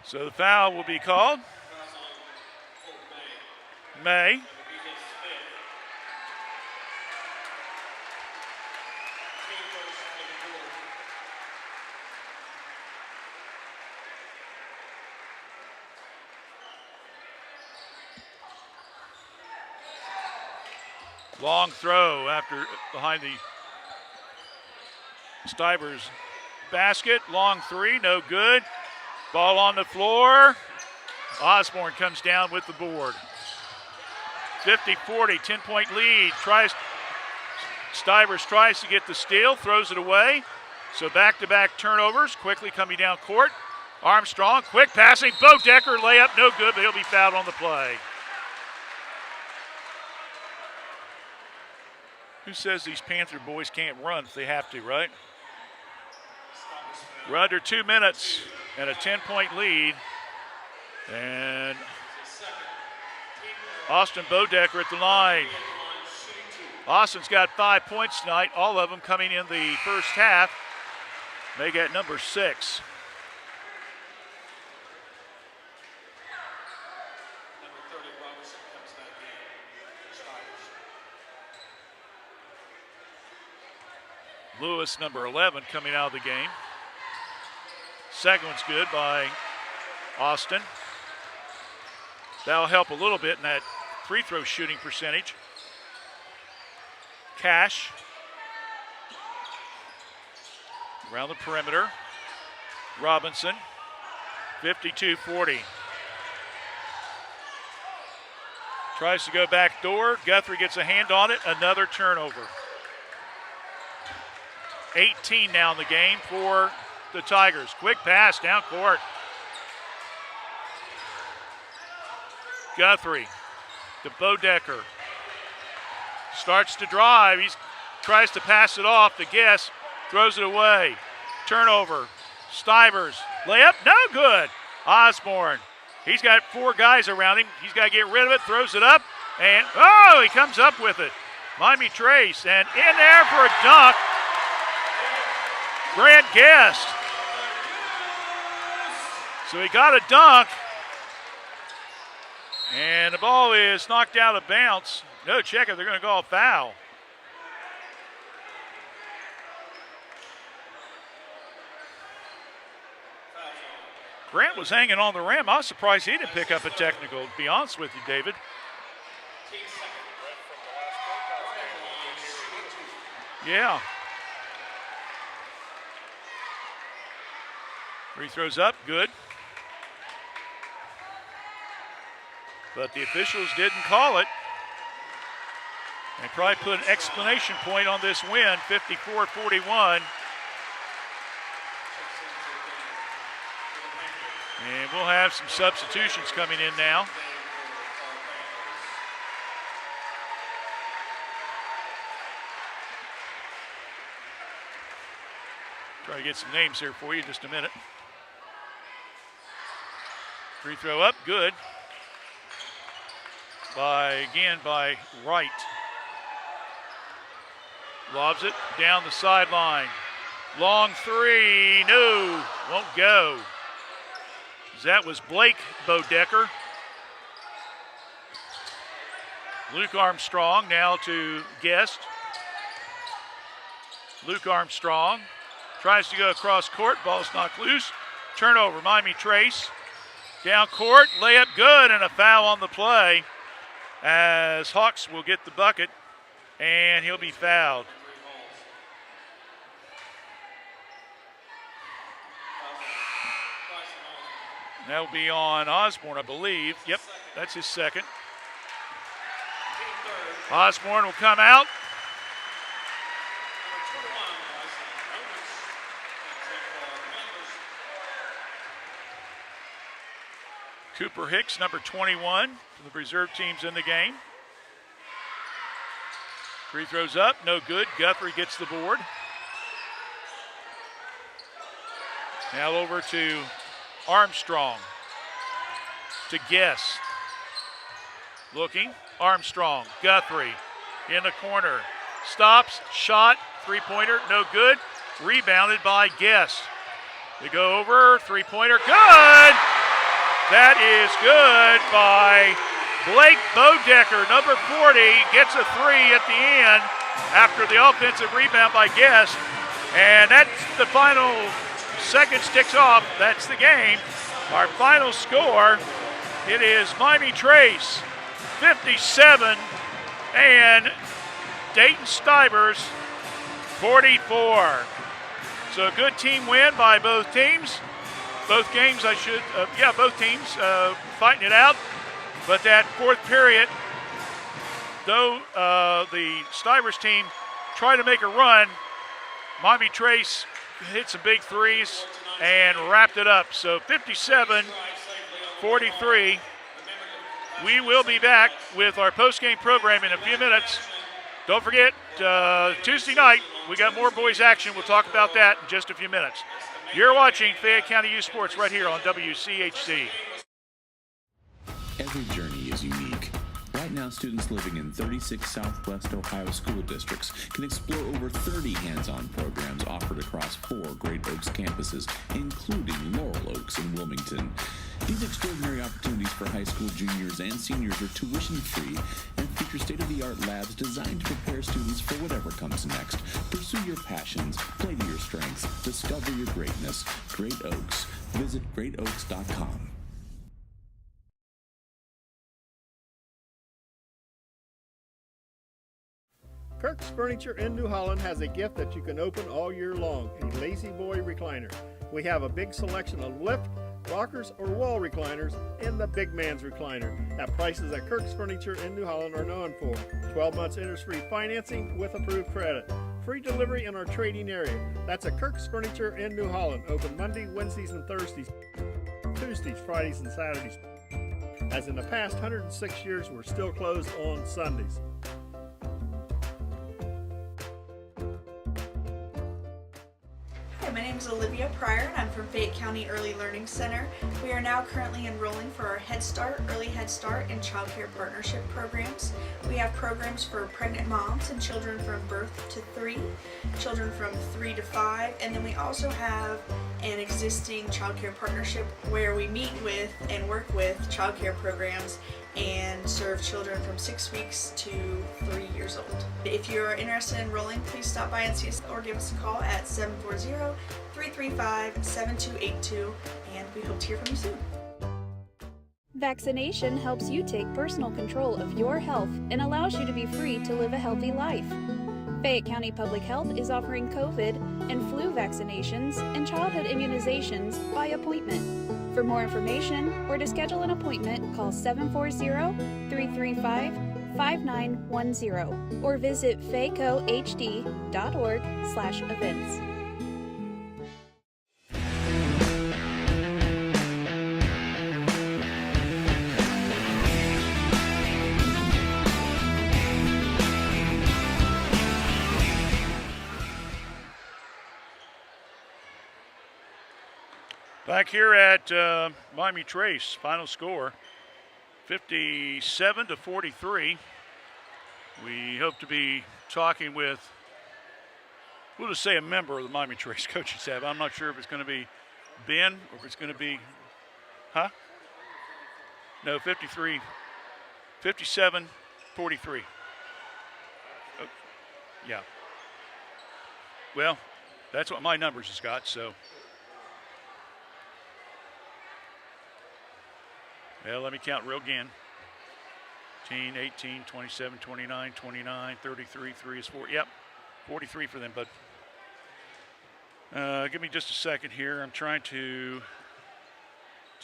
So the foul will be called. May. Long throw after behind the Stivers basket. Long three, no good. Ball on the floor. Osborne comes down with the board. 50-40, 10-point lead. Stivers tries to get the steal, throws it away. So back-to-back turnovers, quickly coming down court. Armstrong, quick passing. Bodecker, layup, no good, but he'll be fouled on the play. Who says these Panther boys can't run if they have to, right? We're under 2 minutes and a 10-point lead. And Austin Bodecker at the line. Austin's got 5 points tonight, all of them coming in the first half. They get number 6. Lewis, number 11, coming out of the game. Second one's good by Austin. That'll help a little bit in that free throw shooting percentage. Cash around the perimeter. Robinson, 52-40. Tries to go back door. Guthrie gets a hand on it. Another turnover. 18 now in the game for the Tigers. Quick pass down court. Guthrie to Bodecker. Starts to drive. He tries to pass it off to Guess. Throws it away. Turnover. Stivers. Layup. No good. Osborne. He's got 4 guys around him. He's got to get rid of it. Throws it up. And, oh, he comes up with it. Miami Trace. And in there for a dunk. Grant Guest. So he got a dunk. And the ball is knocked out of bounds. No check it. They're going to call a foul. Grant was hanging on the rim. I was surprised he didn't pick up a technical, to be honest with you, David. Yeah. Free throws up, good. But the officials didn't call it. They probably put an exclamation point on this win, 54-41. And we'll have some substitutions coming in now. Try to get some names here for you in just a minute. Free throw up, good. By Wright. Lobs it down the sideline. Long three, no, won't go. That was Blake Bodecker. Luke Armstrong now to Guest. Luke Armstrong tries to go across court, ball's knocked loose. Turnover, Miami Trace. Down court, layup good, and a foul on the play as Hawks will get the bucket, and he'll be fouled. That'll be on Osborne, I believe. Yep, that's his second. Osborne will come out. Cooper Hicks, number 21, for the reserve teams in the game. Free throws up, no good. Guthrie gets the board. Now over to Armstrong. To Guest. Looking, Armstrong, Guthrie in the corner. Stops, shot, three-pointer, no good. Rebounded by Guest. They go over, three-pointer, good! That is good by Blake Bodecker, number 40, gets a three at the end after the offensive rebound by Guest. And that's the final seconds ticks off. That's the game. Our final score, it is Miami Trace 57 and Dayton Stivers 44. So a good team win by both teams. Both games, both teams fighting it out. But that fourth period, though the Stivers team tried to make a run, Miami Trace hit some big threes and wrapped it up. So 57-43. We will be back with our post-game program in a few minutes. Don't forget, Tuesday night, we got more boys action. We'll talk about that in just a few minutes. You're watching Fayette County Youth Sports right here on WCHC. Every journey is unique. Right now, students living in 36 Southwest Ohio school districts can explore over 30 hands-on programs offered across 4 Great Oaks campuses, including Laurel Oaks and Wilmington. These extraordinary opportunities for high school juniors and seniors are tuition-free and feature state-of-the-art labs designed to prepare students for whatever comes next. Pursue your passions, play to your strengths, discover your greatness. Great Oaks. Visit greatoaks.com. Kirk's Furniture in New Holland has a gift that you can open all year long, a Lazy Boy recliner. We have a big selection of lift, rockers, or wall recliners, and the big man's recliner at prices that Kirk's Furniture in New Holland are known for. 12 months interest-free financing with approved credit. Free delivery in our trading area. That's at Kirk's Furniture in New Holland. Open Monday, Wednesdays, and Thursdays. Tuesdays, Fridays, and Saturdays. As in the past 106 years, we're still closed on Sundays. My name is Olivia Pryor and I'm from Fayette County Early Learning Center. We are now currently enrolling for our Head Start, Early Head Start, and Child Care Partnership programs. We have programs for pregnant moms and children from birth to 3, children from 3 to 5, and then we also have an existing child care partnership where we meet with and work with child care programs and serve children from 6 weeks to 3 years old. If you're interested in enrolling, please stop by and see us or give us a call at 740-335-7282, and we hope to hear from you soon. Vaccination helps you take personal control of your health and allows you to be free to live a healthy life. Fayette County Public Health is offering COVID and flu vaccinations and childhood immunizations by appointment. For more information or to schedule an appointment, call 740-335-5910 or visit fayecohd.org/events. Back here at Miami Trace, final score 57-43. We hope to be talking with, we'll just say a member of the Miami Trace coaching staff. I'm not sure if it's going to be Ben or if it's going to be, No, 57-43. Oh, yeah. Well, that's what my numbers has got, so. Well, let me count real again. 18, 18, 27, 29, 29, 33, 3 is 4. Yep, 43 for them, bud. Give me just a second here. I'm trying to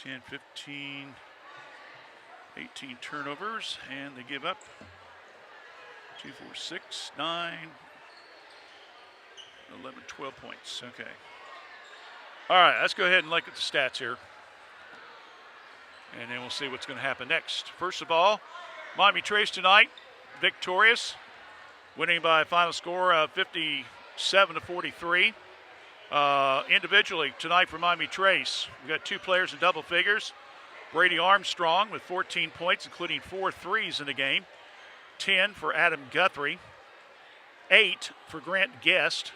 10, 15, 18 turnovers, and they give up 2, 4, 6, 9, 11, 12 points. Okay. All right, let's go ahead and look at the stats here. And then we'll see what's going to happen next. First of all, Miami Trace tonight, victorious, winning by a final score of 57-43. Individually tonight for Miami Trace, we've got 2 players in double figures. Brady Armstrong with 14 points, including 4 threes in the game. 10 for Adam Guthrie. 8 for Grant Guest.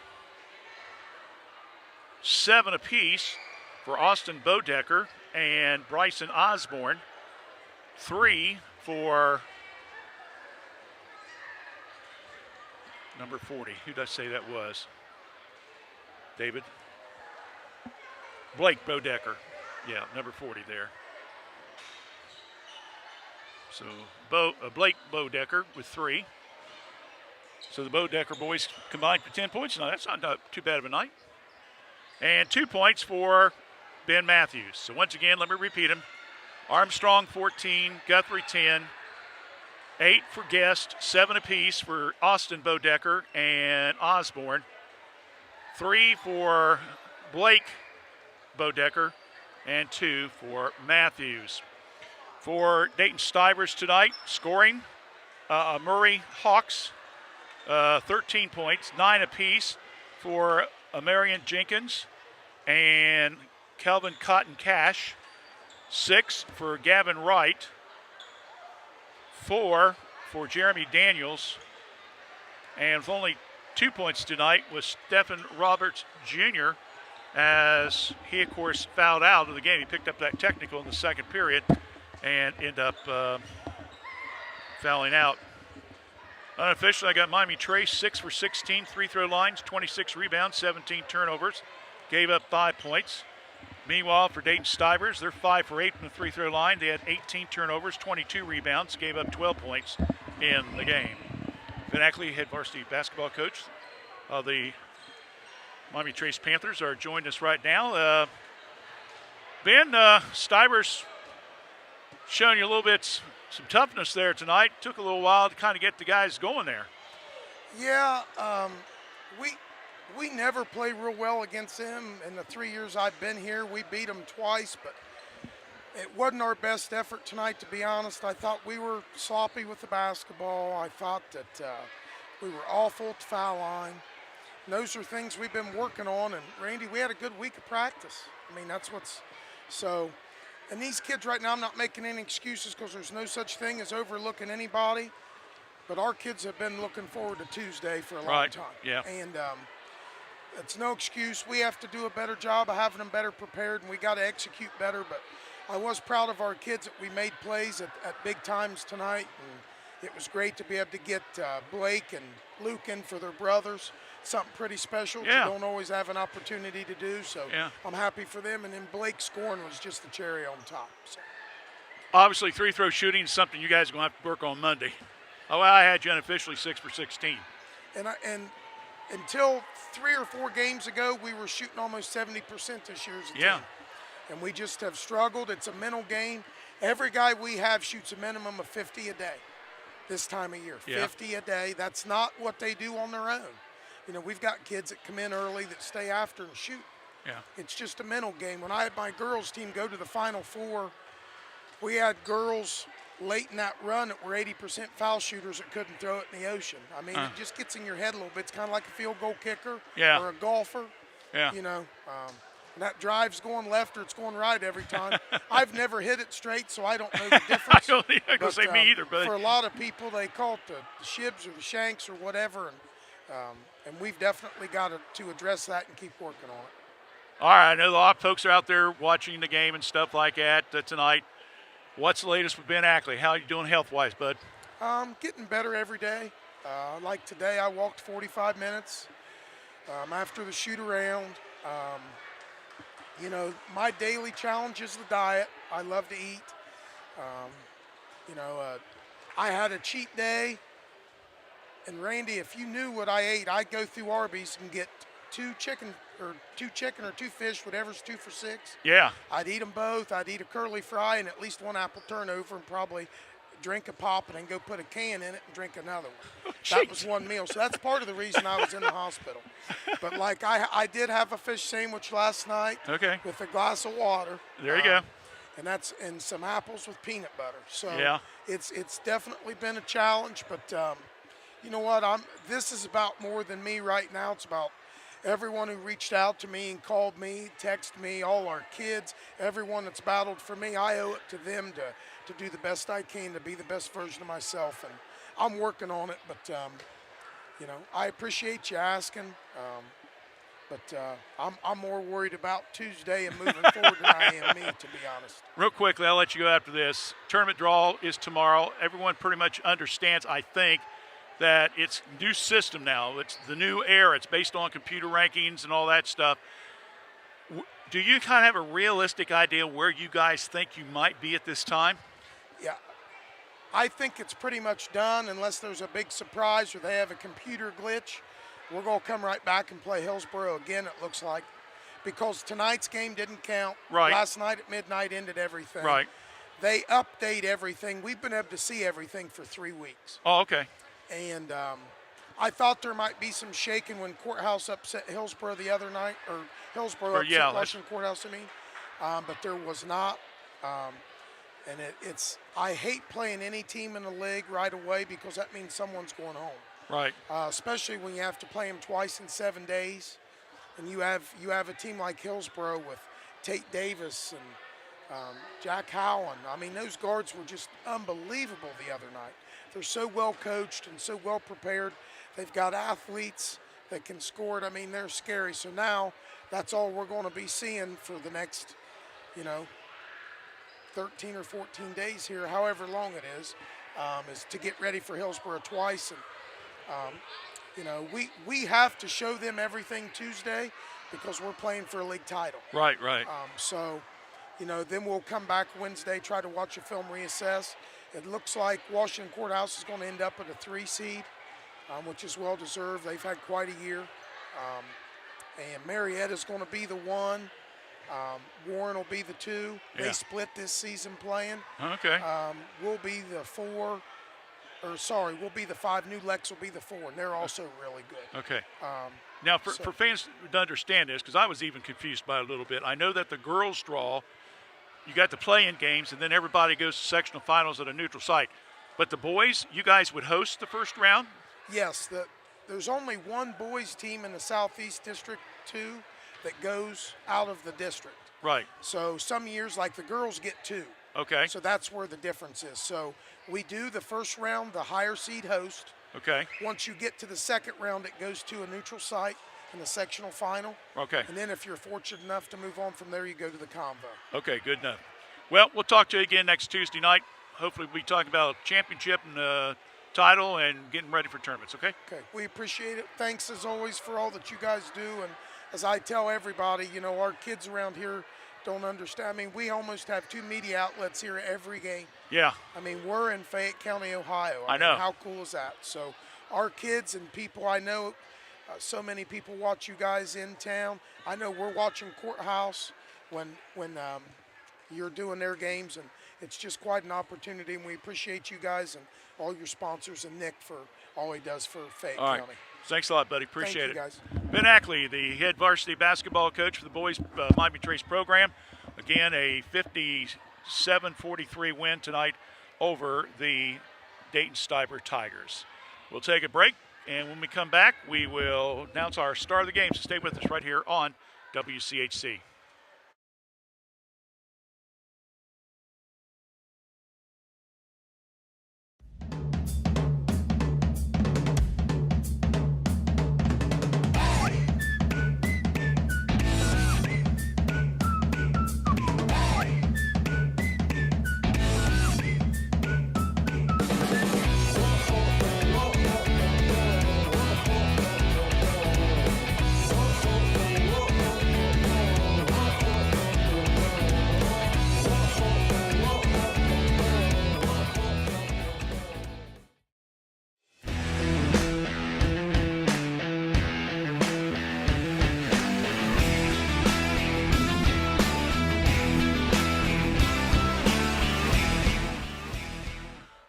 7 apiece for Austin Bodecker and Bryson Osborne. 3 for number 40. Who did I say that was? David? Blake Bodecker. Yeah, number 40 there. So Blake Bodecker with 3. So the Bodecker boys combined for 10 points. No, that's not too bad of a night. And 2 points for Ben Matthews. So once again, let me repeat them. Armstrong 14, Guthrie 10, 8 for Guest, 7 apiece for Austin Bodecker and Osborne, 3 for Blake Bodecker, and 2 for Matthews. For Dayton Stivers tonight, scoring, Murray Hawks, 13 points, 9 apiece for Marion Jenkins and Kelvin Cotton Cash. 6 for Gavin Wright. 4 for Jeremy Daniels. And with only 2 points tonight was Stephen Roberts Jr. as he, of course, fouled out of the game. He picked up that technical in the second period and ended up fouling out. Unofficially, I got Miami Trace 6 for 16, free throw lines, 26 rebounds, 17 turnovers. Gave up 5 points. Meanwhile, for Dayton Stivers, they're 5 for 8 from the free throw line. They had 18 turnovers, 22 rebounds, gave up 12 points in the game. Ben Ackley, head varsity basketball coach of the Miami Trace Panthers, are joining us right now. Ben, Stivers showing you a little bit some toughness there tonight. Took a little while to kind of get the guys going there. Yeah, we never play real well against them. In the 3 years I've been here, we beat them twice, but it wasn't our best effort tonight, to be honest. I thought we were sloppy with the basketball. I thought that we were awful at the foul line. And those are things we've been working on. And, Randy, we had a good week of practice. I mean, that's what's so. And these kids right now, I'm not making any excuses because there's no such thing as overlooking anybody. But our kids have been looking forward to Tuesday for a long time. Yeah. And it's no excuse. We have to do a better job of having them better prepared, and we got to execute better. But I was proud of our kids that we made plays at big times tonight, and it was great to be able to get Blake and Luke in for their brothers. Something pretty special Yeah. you don't always have an opportunity to do. So Yeah. I'm happy for them. And then Blake scoring was just the cherry on top. So. Obviously, free-throw shooting is something you guys are going to have to work on Monday. Oh, I had you unofficially 6 for 16. And until 3 or 4 games ago, we were shooting almost 70% this year as a team. And we just have struggled. It's a mental game. Every guy we have shoots a minimum of 50 a day this time of year. 50 a day. That's not what they do on their own. You know, we've got kids that come in early that stay after and shoot. Yeah. It's just a mental game. When I had my girls team go to the Final Four, we had girls late in that run that were 80% foul shooters that couldn't throw it in the ocean. I mean, it just gets in your head a little bit. It's kind of like a field goal kicker or a golfer. Yeah. You know, that drive's going left or it's going right every time. I've never hit it straight, so I don't know the difference. I don't but, say me either, but for a lot of people, they call it the shibs or the shanks or whatever, and we've definitely got to address that and keep working on it. All right, I know a lot of folks are out there watching the game and stuff like that tonight. What's the latest with Ben Ackley? How are you doing health-wise, bud? Getting better every day. Like today, I walked 45 minutes after the shoot-around. You know, my daily challenge is the diet. I love to eat. I had a cheat day. And, Randy, if you knew what I ate, I'd go through Arby's and get two chicken or two fish, whatever's 2 for $6. Yeah. I'd eat them both. I'd eat a curly fry and at least one apple turnover and probably drink a pop and then go put a can in it and drink another one. That was one meal. So that's part of the reason I was in the hospital. But, like, I did have a fish sandwich last night with a glass of water. There you go. And some apples with peanut butter. So yeah. It's definitely been a challenge. But you know what? This is about more than me right now. It's about everyone who reached out to me and called me, texted me, all our kids, everyone that's battled for me. I owe it to them to do the best I can, to be the best version of myself. And I'm working on it, but, I appreciate you asking. I'm more worried about Tuesday and moving forward than I am me, to be honest. Real quickly, I'll let you go after this. Tournament draw is tomorrow. Everyone pretty much understands, I think, that it's new system now. It's the new era. It's based on computer rankings and all that stuff. Do you kind of have a realistic idea where you guys think you might be at this time? Yeah. I think it's pretty much done unless there's a big surprise or they have a computer glitch. We're going to come right back and play Hillsborough again, it looks like, because tonight's game didn't count. Right. Last night at midnight ended everything. Right. They update everything. We've been able to see everything for 3 weeks. Oh, okay. And I thought there might be some shaking when Courthouse upset Hillsborough the other night, or Hillsborough upset Washington Courthouse, but there was not. And I hate playing any team in the league right away because that means someone's going home. Right. Especially when you have to play them twice in 7 days, and you have a team like Hillsborough with Tate Davis and Jack Howan. I mean, those guards were just unbelievable the other night. They're so well coached and so well prepared. They've got athletes that can score it. I mean, they're scary. So now that's all we're going to be seeing for the next, 13 or 14 days here, however long it is to get ready for Hillsborough twice. And, we have to show them everything Tuesday because we're playing for a league title. Right. Then we'll come back Wednesday, try to watch a film, reassess. It looks like Washington Courthouse is going to end up at a 3 seed, which is well-deserved. They've had quite a year. And Marietta's going to be the 1. Warren will be the 2. Yeah. They split this season playing. Okay. We'll be the 4. We'll be the 5. New Lex will be the 4, and they're also really good. Okay. Now, for fans to understand this, because I was even confused by it a little bit, I know that the girls' draw, you got the play-in games, and then everybody goes to sectional finals at a neutral site. But the boys, you guys would host the first round? Yes. There's only one boys team in the Southeast District 2 that goes out of the district. Right. So some years, like the girls get 2. Okay. So that's where the difference is. So we do the first round, the higher seed host. Okay. Once you get to the second round, it goes to a neutral site. in the sectional final. Okay. And then if you're fortunate enough to move on from there, you go to the convo. Okay, good enough. Well, we'll talk to you again next Tuesday night. Hopefully we'll be talking about championship and title and getting ready for tournaments, okay? Okay, we appreciate it. Thanks as always for all that you guys do. And as I tell everybody, you know, our kids around here don't understand. I mean, we almost have 2 media outlets here every game. Yeah. I mean, we're in Fayette County, Ohio. I know. Mean, how cool is that? So our kids and people, I know so many people watch you guys in town. I know we're watching Courthouse when you're doing their games, and it's just quite an opportunity, and we appreciate you guys and all your sponsors and Nick for all he does for Fayette All right. County. Thanks a lot, buddy. Appreciate Thank you, it. guys. Ben Ackley, the head varsity basketball coach for the boys Miami Trace program. Again, a 57-43 win tonight over the Dayton Stivers Tigers. We'll take a break, and when we come back, we will announce our star of the game. So stay with us right here on WCHC.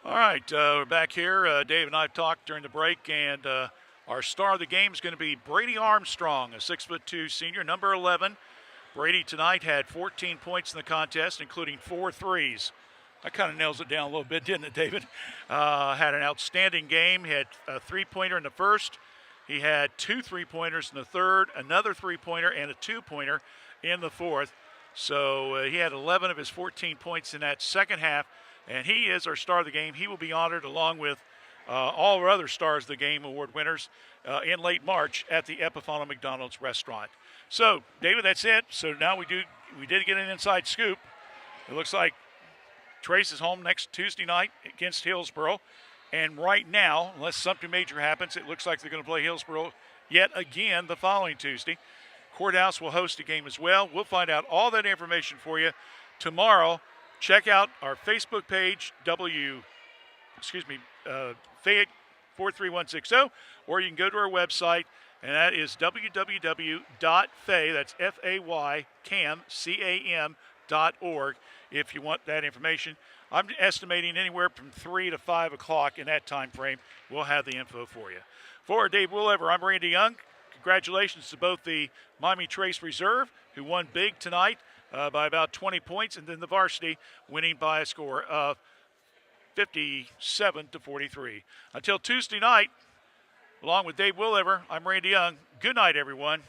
All right, we're back here. Dave and I talked during the break, and our star of the game is going to be Brady Armstrong, a 6'2" senior, number 11. Brady tonight had 14 points in the contest, including 4 threes. That kind of nails it down a little bit, didn't it, David? Had an outstanding game. He had a 3-pointer in the first. He had 2 3-pointers in the third, another 3-pointer, and a 2-pointer in the fourth. So he had 11 of his 14 points in that second half. And he is our star of the game. He will be honored along with all our other Stars of the Game award winners in late March at the Epifano McDonald's restaurant. So, David, that's it. So now we did get an inside scoop. It looks like Trace is home next Tuesday night against Hillsboro. And right now, unless something major happens, it looks like they're going to play Hillsboro yet again the following Tuesday. Courthouse will host a game as well. We'll find out all that information for you tomorrow. Check out our Facebook page, Fayette 43160, or you can go to our website, and that is www.fay, that's F-A-Y, CAM.org, if you want that information. I'm estimating anywhere from 3 to 5 o'clock in that time frame. We'll have the info for you. For Dave Willever, I'm Randy Young. Congratulations to both the Miami Trace Reserve, who won big tonight by about 20 points, and then the varsity winning by a score of 57-43. Until Tuesday night, along with Dave Willever, I'm Randy Young. Good night, everyone.